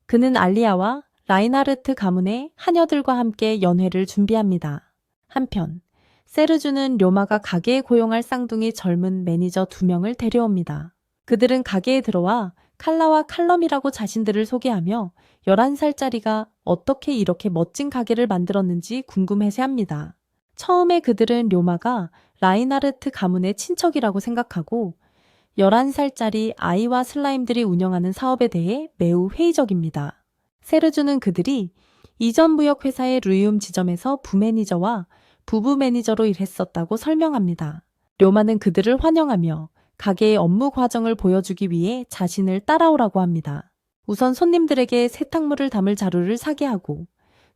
그는 알리아와 라인하르트 가문의 하녀들과 함께 연회를 준비합니다. 한편 세르주는 료마가 가게에 고용할 쌍둥이 젊은 매니저 2명을 데려옵니다. 그들은 가게에 들어와 칼라와 칼럼이라고 자신들을 소개하며 11살짜리가 어떻게 이렇게 멋진 가게를 만들었는지 궁금해해합니다. 처음에 그들은 료마가 라인하르트 가문의 친척이라고 생각하고 11살짜리 아이와 슬라임들이 운영하는 사업에 대해 매우 회의적입니다. 세르주는 그들이 이전 무역회사의 루이움 지점에서 부매니저와 부부 매니저로 일했었다고 설명합니다. 료마는 그들을 환영하며 가게의 업무 과정을 보여주기 위해 자신을 따라오라고 합니다. 우선 손님들에게 세탁물을 담을 자루를 사게 하고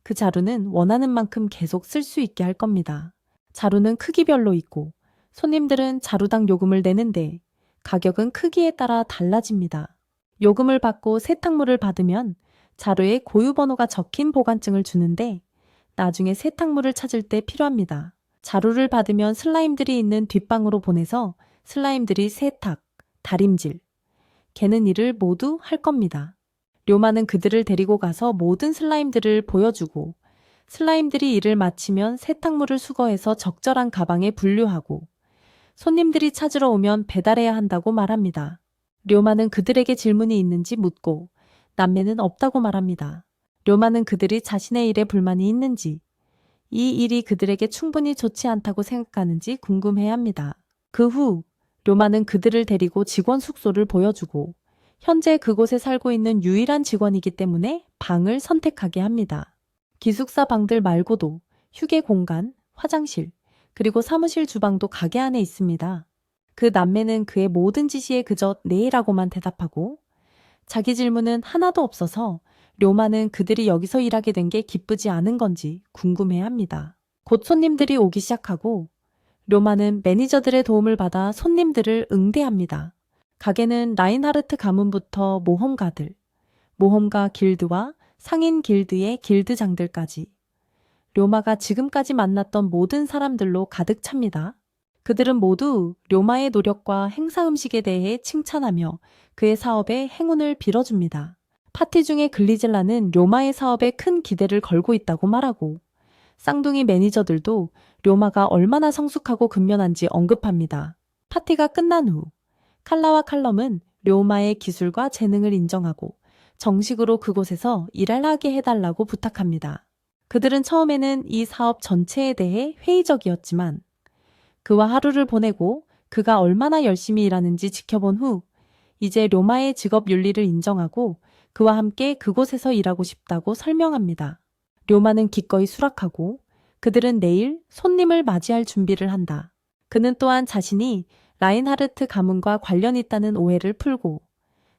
그 자루는 원하는 만큼 계속 쓸 수 있게 할 겁니다. 자루는 크기별로 있고 손님들은 자루당 요금을 내는데 가격은 크기에 따라 달라집니다. 요금을 받고 세탁물을 받으면 자루에 고유 번호가 적힌 보관증을 주는데 나중에 세탁물을 찾을 때 필요합니다. 자루를 받으면 슬라임들이 있는 뒷방으로 보내서 슬라임들이 세탁, 다림질, 개는 일을 모두 할 겁니다. 료마는 그들을 데리고 가서 모든 슬라임들을 보여주고 슬라임들이 일을 마치면 세탁물을 수거해서 적절한 가방에 분류하고 손님들이 찾으러 오면 배달해야 한다고 말합니다. 료마는 그들에게 질문이 있는지 묻고 남매는 없다고 말합니다. 료마는 그들이 자신의 일에 불만이 있는지 이 일이 그들에게 충분히 좋지 않다고 생각하는지 궁금해합니다. 그 후 료마는 그들을 데리고 직원 숙소를 보여주고 현재 그곳에 살고 있는 유일한 직원이기 때문에 방을 선택하게 합니다. 기숙사 방들 말고도 휴게 공간, 화장실, 그리고 사무실 주방도 가게 안에 있습니다. 그 남매는 그의 모든 지시에 그저 네라고만 대답하고 자기 질문은 하나도 없어서 료마는 그들이 여기서 일하게 된 게 기쁘지 않은 건지 궁금해합니다. 곧 손님들이 오기 시작하고 료마는 매니저들의 도움을 받아 손님들을 응대합니다. 가게는 라인하르트 가문부터 모험가들, 모험가 길드와 상인 길드의 길드장들까지 료마가 지금까지 만났던 모든 사람들로 가득 찹니다. 그들은 모두 료마의 노력과 행사 음식에 대해 칭찬하며 그의 사업에 행운을 빌어줍니다. 파티 중에 글리젤라는 료마의 사업에 큰 기대를 걸고 있다고 말하고 쌍둥이 매니저들도 료마가 얼마나 성숙하고 근면한지 언급합니다. 파티가 끝난 후 칼라와 칼럼은 료마의 기술과 재능을 인정하고 정식으로 그곳에서 일하게 해달라고 부탁합니다. 그들은 처음에는 이 사업 전체에 대해 회의적이었지만 그와 하루를 보내고 그가 얼마나 열심히 일하는지 지켜본 후 이제 료마의 직업 윤리를 인정하고 그와 함께 그곳에서 일하고 싶다고 설명합니다. 료마는 기꺼이 수락하고 그들은 내일 손님을 맞이할 준비를 한다. 그는 또한 자신이 라인하르트 가문과 관련 있다는 오해를 풀고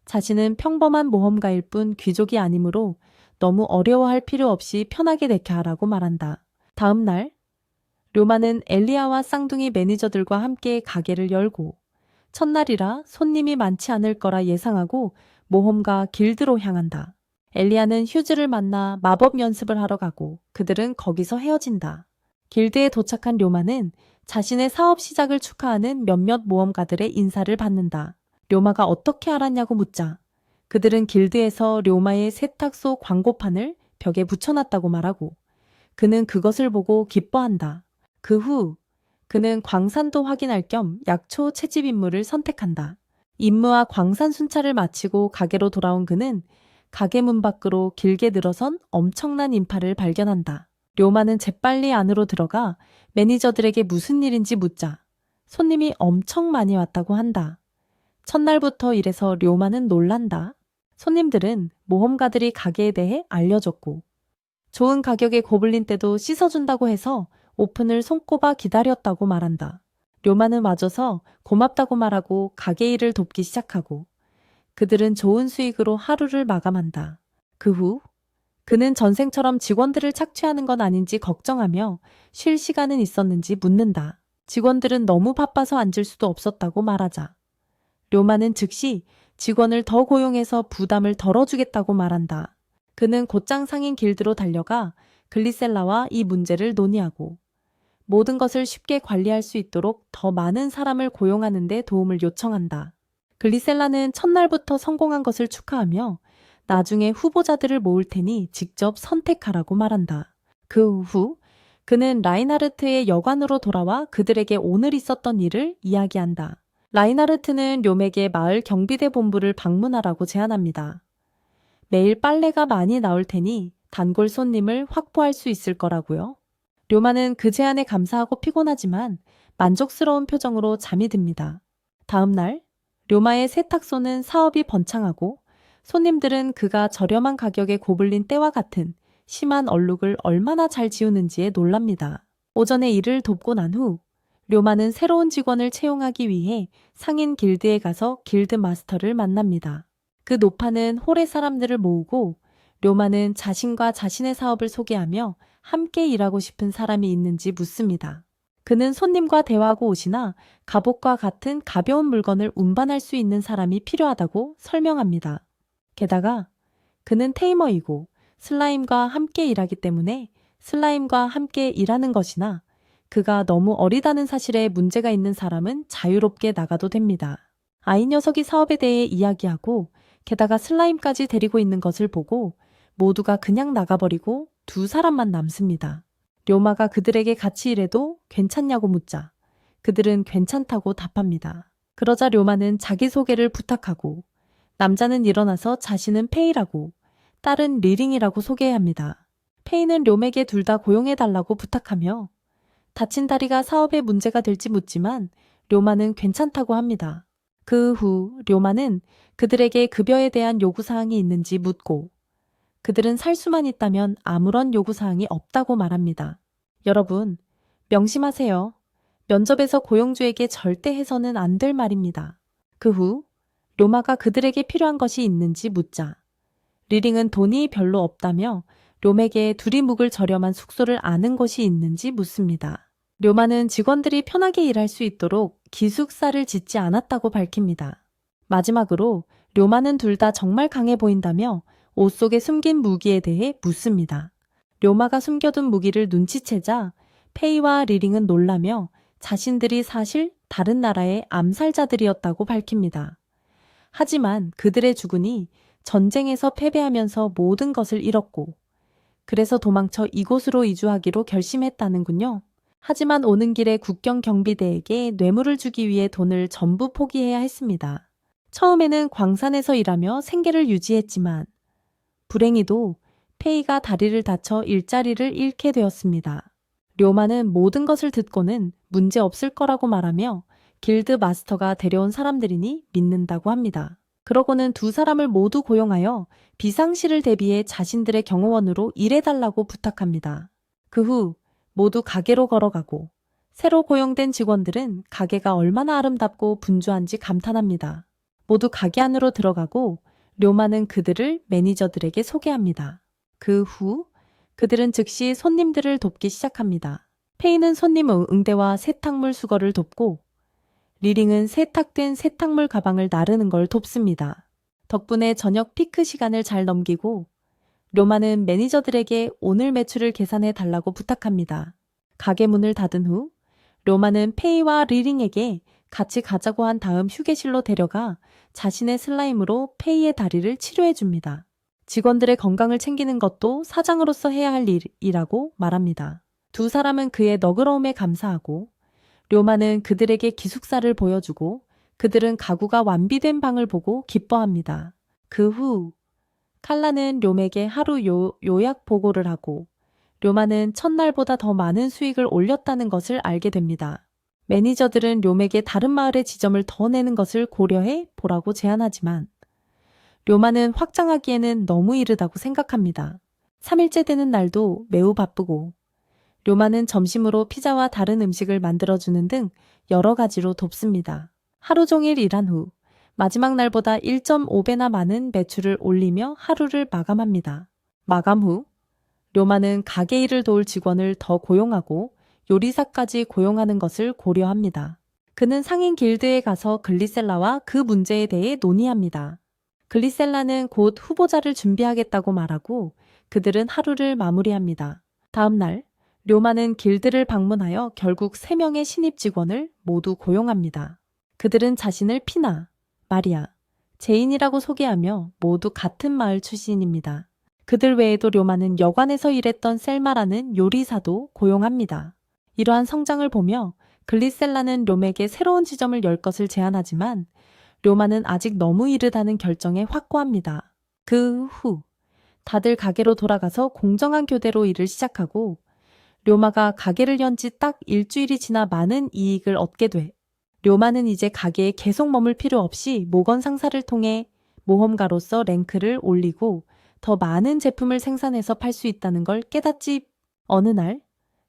자신은 평범한 모험가일 뿐 귀족이 아니므로 너무 어려워할 필요 없이 편하게 대케하라고 말한다. 다음 날 료마는 엘리아와 쌍둥이 매니저들과 함께 가게를 열고 첫날이라 손님이 많지 않을 거라 예상하고 모험가 길드로 향한다. 엘리아는 휴즈를 만나 마법 연습을 하러 가고 그들은 거기서 헤어진다. 길드에 도착한 료마는 자신의 사업 시작을 축하하는 몇몇 모험가들의 인사를 받는다. 료마가 어떻게 알았냐고 묻자 그들은 길드에서 료마의 세탁소 광고판을 벽에 붙여놨다고 말하고 그는 그것을 보고 기뻐한다. 그 후 그는 광산도 확인할 겸 약초 채집 임무를 선택한다. 임무와 광산 순찰을 마치고 가게로 돌아온 그는 가게 문 밖으로 길게 늘어선 엄청난 인파를 발견한다. 료마는 재빨리 안으로 들어가 매니저들에게 무슨 일인지 묻자 손님이 엄청 많이 왔다고 한다. 첫날부터 이래서 료마는 놀란다. 손님들은 모험가들이 가게에 대해 알려줬고 좋은 가격에 고블린 때도 씻어준다고 해서 오픈을 손꼽아 기다렸다고 말한다. 료마는 와줘서 고맙다고 말하고 가게 일을 돕기 시작하고 그들은 좋은 수익으로 하루를 마감한다. 그 후 그는 전생처럼 직원들을 착취하는 건 아닌지 걱정하며 쉴 시간은 있었는지 묻는다. 직원들은 너무 바빠서 앉을 수도 없었다고 말하자 료마는 즉시 직원을 더 고용해서 부담을 덜어주겠다고 말한다. 그는 곧장 상인 길드로 달려가 글리셀라와 이 문제를 논의하고 모든 것을 쉽게 관리할 수 있도록 더 많은 사람을 고용하는 데 도움을 요청한다. 글리셀라는 첫날부터 성공한 것을 축하하며 나중에 후보자들을 모을 테니 직접 선택하라고 말한다. 그 후 그는 라인하르트의 여관으로 돌아와 그들에게 오늘 있었던 일을 이야기한다. 라인하르트는 뇽에게 마을 경비대 본부를 방문하라고 제안합니다. 매일 빨래가 많이 나올 테니 단골 손님을 확보할 수 있을 거라고요. 료마는 그 제안에 감사하고 피곤하지만 만족스러운 표정으로 잠이 듭니다. 다음 날 료마의 세탁소는 사업이 번창하고 손님들은 그가 저렴한 가격에 고블린 때와 같은 심한 얼룩을 얼마나 잘 지우는지에 놀랍니다. 오전에 일을 돕고 난 후 료마는 새로운 직원을 채용하기 위해 상인 길드에 가서 길드 마스터를 만납니다. 그 노파는 홀의 사람들을 모으고 료마는 자신과 자신의 사업을 소개하며 함께 일하고 싶은 사람이 있는지 묻습니다. 그는 손님과 대화하고 옷이나 갑옷과 같은 가벼운 물건을 운반할 수 있는 사람이 필요하다고 설명합니다. 게다가 그는 테이머이고 슬라임과 함께 일하기 때문에 슬라임과 함께 일하는 것이나 그가 너무 어리다는 사실에 문제가 있는 사람은 자유롭게 나가도 됩니다. 아이 녀석이 사업에 대해 이야기하고 게다가 슬라임까지 데리고 있는 것을 보고 모두가 그냥 나가버리고 두 사람만 남습니다. 료마가 그들에게 같이 일해도 괜찮냐고 묻자 그들은 괜찮다고 답합니다. 그러자 료마는 자기소개를 부탁하고 남자는 일어나서 자신은 페이라고 딸은 리링이라고 소개합니다. 페이는 료맥에 둘 다 고용해달라고 부탁하며 다친 다리가 사업에 문제가 될지 묻지만 료마는 괜찮다고 합니다. 그 후 료마는 그들에게 급여에 대한 요구사항이 있는지 묻고 그들은 살 수만 있다면 아무런 요구사항이 없다고 말합니다. 여러분, 명심하세요. 면접에서 고용주에게 절대 해서는 안 될 말입니다. 그 후 료마가 그들에게 필요한 것이 있는지 묻자 리링은 돈이 별로 없다며 료맥에 둘이 묵을 저렴한 숙소를 아는 곳이 있는지 묻습니다. 료마는 직원들이 편하게 일할 수 있도록 기숙사를 짓지 않았다고 밝힙니다. 마지막으로 료마는 둘 다 정말 강해 보인다며 옷 속에 숨긴 무기에 대해 묻습니다. 료마가 숨겨둔 무기를 눈치채자 페이와 리링은 놀라며 자신들이 사실 다른 나라의 암살자들이었다고 밝힙니다. 하지만 그들의 주군이 전쟁에서 패배하면서 모든 것을 잃었고 그래서 도망쳐 이곳으로 이주하기로 결심했다는군요. 하지만 오는 길에 국경 경비대에게 뇌물을 주기 위해 돈을 전부 포기해야 했습니다. 처음에는 광산에서 일하며 생계를 유지했지만 불행히도 페이가 다리를 다쳐 일자리를 잃게 되었습니다. 료마는 모든 것을 듣고는 문제 없을 거라고 말하며 길드 마스터가 데려온 사람들이니 믿는다고 합니다. 그러고는 두 사람을 모두 고용하여 비상시를 대비해 자신들의 경호원으로 일해달라고 부탁합니다. 그 후 모두 가게로 걸어가고 새로 고용된 직원들은 가게가 얼마나 아름답고 분주한지 감탄합니다. 모두 가게 안으로 들어가고 료마는 그들을 매니저들에게 소개합니다. 그 후 그들은 즉시 손님들을 돕기 시작합니다. 페이는 손님 응대와 세탁물 수거를 돕고 리링은 세탁된 세탁물 가방을 나르는 걸 돕습니다. 덕분에 저녁 피크 시간을 잘 넘기고 료마는 매니저들에게 오늘 매출을 계산해 달라고 부탁합니다. 가게 문을 닫은 후 료마는 페이와 리링에게 같이 가자고 한 다음 휴게실로 데려가 자신의 슬라임으로 페이의 다리를 치료해 줍니다. 직원들의 건강을 챙기는 것도 사장으로서 해야 할 일이라고 말합니다. 두 사람은 그의 너그러움에 감사하고 료마는 그들에게 기숙사를 보여주고 그들은 가구가 완비된 방을 보고 기뻐합니다. 그 후 칼라는 료맥에 하루 요약 보고를 하고 료마는 첫날보다 더 많은 수익을 올렸다는 것을 알게 됩니다. 매니저들은 료맥의 다른 마을의 지점을 더 내는 것을 고려해 보라고 제안하지만 료마는 확장하기에는 너무 이르다고 생각합니다. 3일째 되는 날도 매우 바쁘고 료마는 점심으로 피자와 다른 음식을 만들어주는 등 여러 가지로 돕습니다. 하루 종일 일한 후 마지막 날보다 1.5배나 많은 매출을 올리며 하루를 마감합니다. 마감 후 료마는 가게 일을 도울 직원을 더 고용하고 요리사까지 고용하는 것을 고려합니다. 그는 상인 길드에 가서 글리셀라와 그 문제에 대해 논의합니다. 글리셀라는 곧 후보자를 준비하겠다고 말하고 그들은 하루를 마무리합니다. 다음 날 료마는 길드를 방문하여 결국 3명의 신입 직원을 모두 고용합니다. 그들은 자신을 피나, 마리아, 제인이라고 소개하며 모두 같은 마을 출신입니다. 그들 외에도 료마는 여관에서 일했던 셀마라는 요리사도 고용합니다. 이러한 성장을 보며 글리셀라는 뇽에게 새로운 지점을 열 것을 제안하지만 료마는 아직 너무 이르다는 결정에 확고합니다. 그 후 다들 가게로 돌아가서 공정한 교대로 일을 시작하고 료마가 가게를 연 지 딱 일주일이 지나 많은 이익을 얻게 돼. 료마는 이제 가게에 계속 머물 필요 없이 모건 상사를 통해 모험가로서 랭크를 올리고 더 많은 제품을 생산해서 팔 수 있다는 걸 깨닫지. 어느 날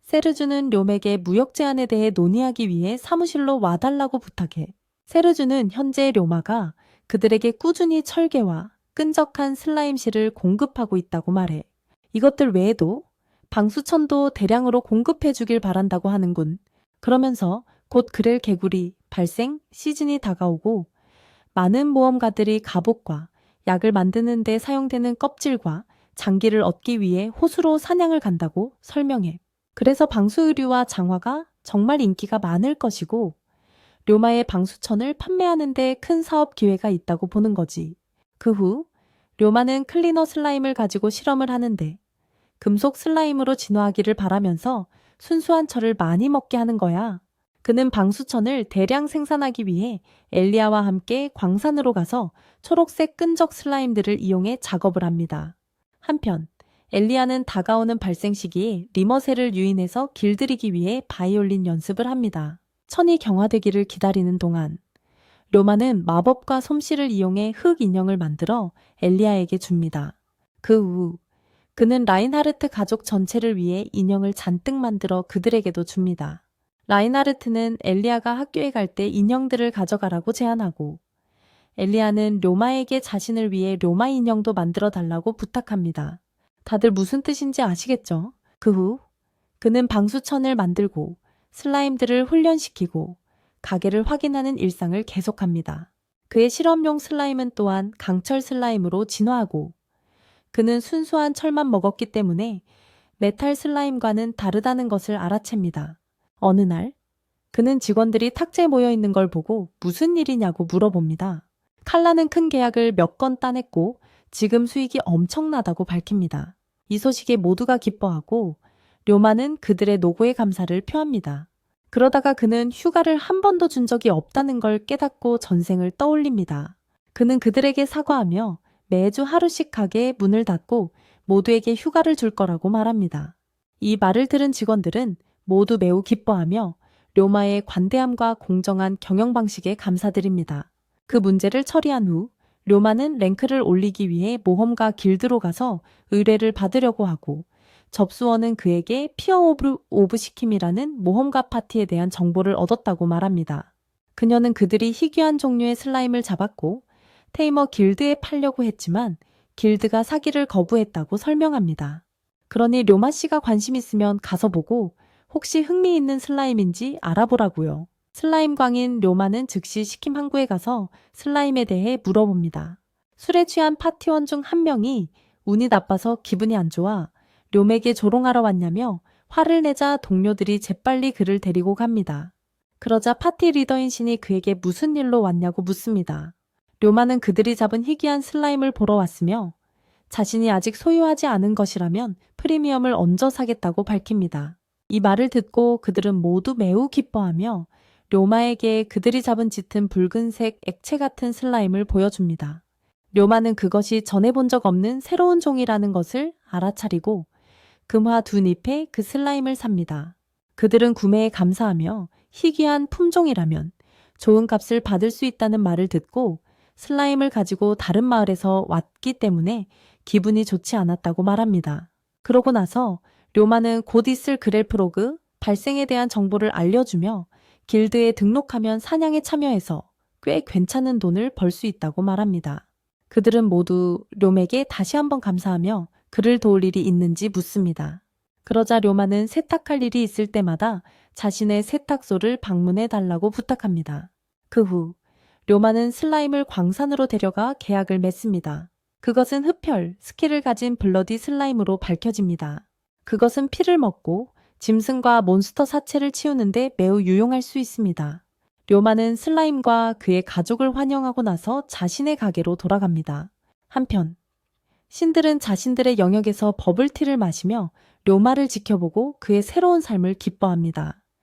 세르주는 뇽에게 무역 제한에 대해 논의하기 위해 사무실로 와달라고 부탁해. 세르주는 현재 료마가 그들에게 꾸준히 철개와 끈적한 슬라임실을 공급하고 있다고 말해. 이것들 외에도 방수천도 대량으로 공급해 주길 바란다고 하는군. 그러면서 곧 그렐 개구리 발생 시즌이 다가오고 많은 모험가들이 갑옷과 약을 만드는 데 사용되는 껍질과 장기를 얻기 위해 호수로 사냥을 간다고 설명해. 그래서 방수의류와 장화가 정말 인기가 많을 것이고 료마의 방수천을 판매하는 데 큰 사업 기회가 있다고 보는 거지. 그 후 료마는 클리너 슬라임을 가지고 실험을 하는데 금속 슬라임으로 진화하기를 바라면서 순수한 철을 많이 먹게 하는 거야. 그는 방수천을 대량 생산하기 위해 엘리아와 함께 광산으로 가서 초록색 끈적 슬라임들을 이용해 작업을 합니다. 한편 엘리아는 다가오는 발생 시기에 리머셀을 유인해서 길들이기 위해 바이올린 연습을 합니다. 천이 경화되기를 기다리는 동안 료마는 마법과 솜씨를 이용해 흙 인형을 만들어 엘리아에게 줍니다. 그 후 그는 라인하르트 가족 전체를 위해 인형을 잔뜩 만들어 그들에게도 줍니다. 라인하르트는 엘리아가 학교에 갈 때 인형들을 가져가라고 제안하고 엘리아는 료마에게 자신을 위해 료마 인형도 만들어 달라고 부탁합니다. 다들 무슨 뜻인지 아시겠죠? 그 후 그는 방수천을 만들고 슬라임들을 훈련시키고 가게를 확인하는 일상을 계속합니다. 그의 실험용 슬라임은 또한 강철 슬라임으로 진화하고 그는 순수한 철만 먹었기 때문에 메탈 슬라임과는 다르다는 것을 알아챕니다. 어느 날 그는 직원들이 탁제에 모여 있는 걸 보고 무슨 일이냐고 물어봅니다. 칼라는 큰 계약을 몇 건 따냈고 지금 수익이 엄청나다고 밝힙니다. 이 소식에 모두가 기뻐하고 료마는 그들의 노고에 감사를 표합니다. 그러다가 그는 휴가를 한 번도 준 적이 없다는 걸 깨닫고 전생을 떠올립니다. 그는 그들에게 사과하며 매주 하루씩 가게에 문을 닫고 모두에게 휴가를 줄 거라고 말합니다. 이 말을 들은 직원들은 모두 매우 기뻐하며 료마의 관대함과 공정한 경영 방식에 감사드립니다. 그 문제를 처리한 후 료마는 랭크를 올리기 위해 모험가 길드로 가서 의뢰를 받으려고 하고 접수원은 그에게 피어 오브 시킴이라는 모험가 파티에 대한 정보를 얻었다고 말합니다. 그녀는 그들이 희귀한 종류의 슬라임을 잡았고 테이머 길드에 팔려고 했지만 길드가 사기를 거부했다고 설명합니다. 그러니 료마 씨가 관심 있으면 가서 보고 혹시 흥미있는 슬라임인지 알아보라고요. 슬라임 광인 료마는 즉시 시킴 항구에 가서 슬라임에 대해 물어봅니다. 술에 취한 파티원 중 한 명이 운이 나빠서 기분이 안 좋아 료맥에 조롱하러 왔냐며 화를 내자 동료들이 재빨리 그를 데리고 갑니다. 그러자 파티 리더인 신이 그에게 무슨 일로 왔냐고 묻습니다. 료마는 그들이 잡은 희귀한 슬라임을 보러 왔으며 자신이 아직 소유하지 않은 것이라면 프리미엄을 얹어 사겠다고 밝힙니다. 이 말을 듣고 그들은 모두 매우 기뻐하며 료마에게 그들이 잡은 짙은 붉은색 액체 같은 슬라임을 보여줍니다. 료마는 그것이 전해 본 적 없는 새로운 종이라는 것을 알아차리고 금화 2잎에 그 슬라임을 삽니다. 그들은 구매에 감사하며 희귀한 품종이라면 좋은 값을 받을 수 있다는 말을 듣고 슬라임을 가지고 다른 마을에서 왔기 때문에 기분이 좋지 않았다고 말합니다. 그러고 나서 료마는 곧 있을 그렐프로그 발생에 대한 정보를 알려주며 길드에 등록하면 사냥에 참여해서 꽤 괜찮은 돈을 벌 수 있다고 말합니다. 그들은 모두 료맥에 다시 한번 감사하며 그를 도울 일이 있는지 묻습니다. 그러자 료마는 세탁할 일이 있을 때마다 자신의 세탁소를 방문해 달라고 부탁합니다. 그 후 료마는 슬라임을 광산으로 데려가 계약을 맺습니다. 그것은 흡혈, 스킬을 가진 블러디 슬라임으로 밝혀집니다. 그것은 피를 먹고 짐승과 몬스터 사체를 치우는데 매우 유용할 수 있습니다. 료마는 슬라임과 그의 가족을 환영하고 나서 자신의 가게로 돌아갑니다. 한편 신들은 자신들의 영역에서 버블티를 마시며 료마를 지켜보고 그의 새로운 삶을 기뻐합니다.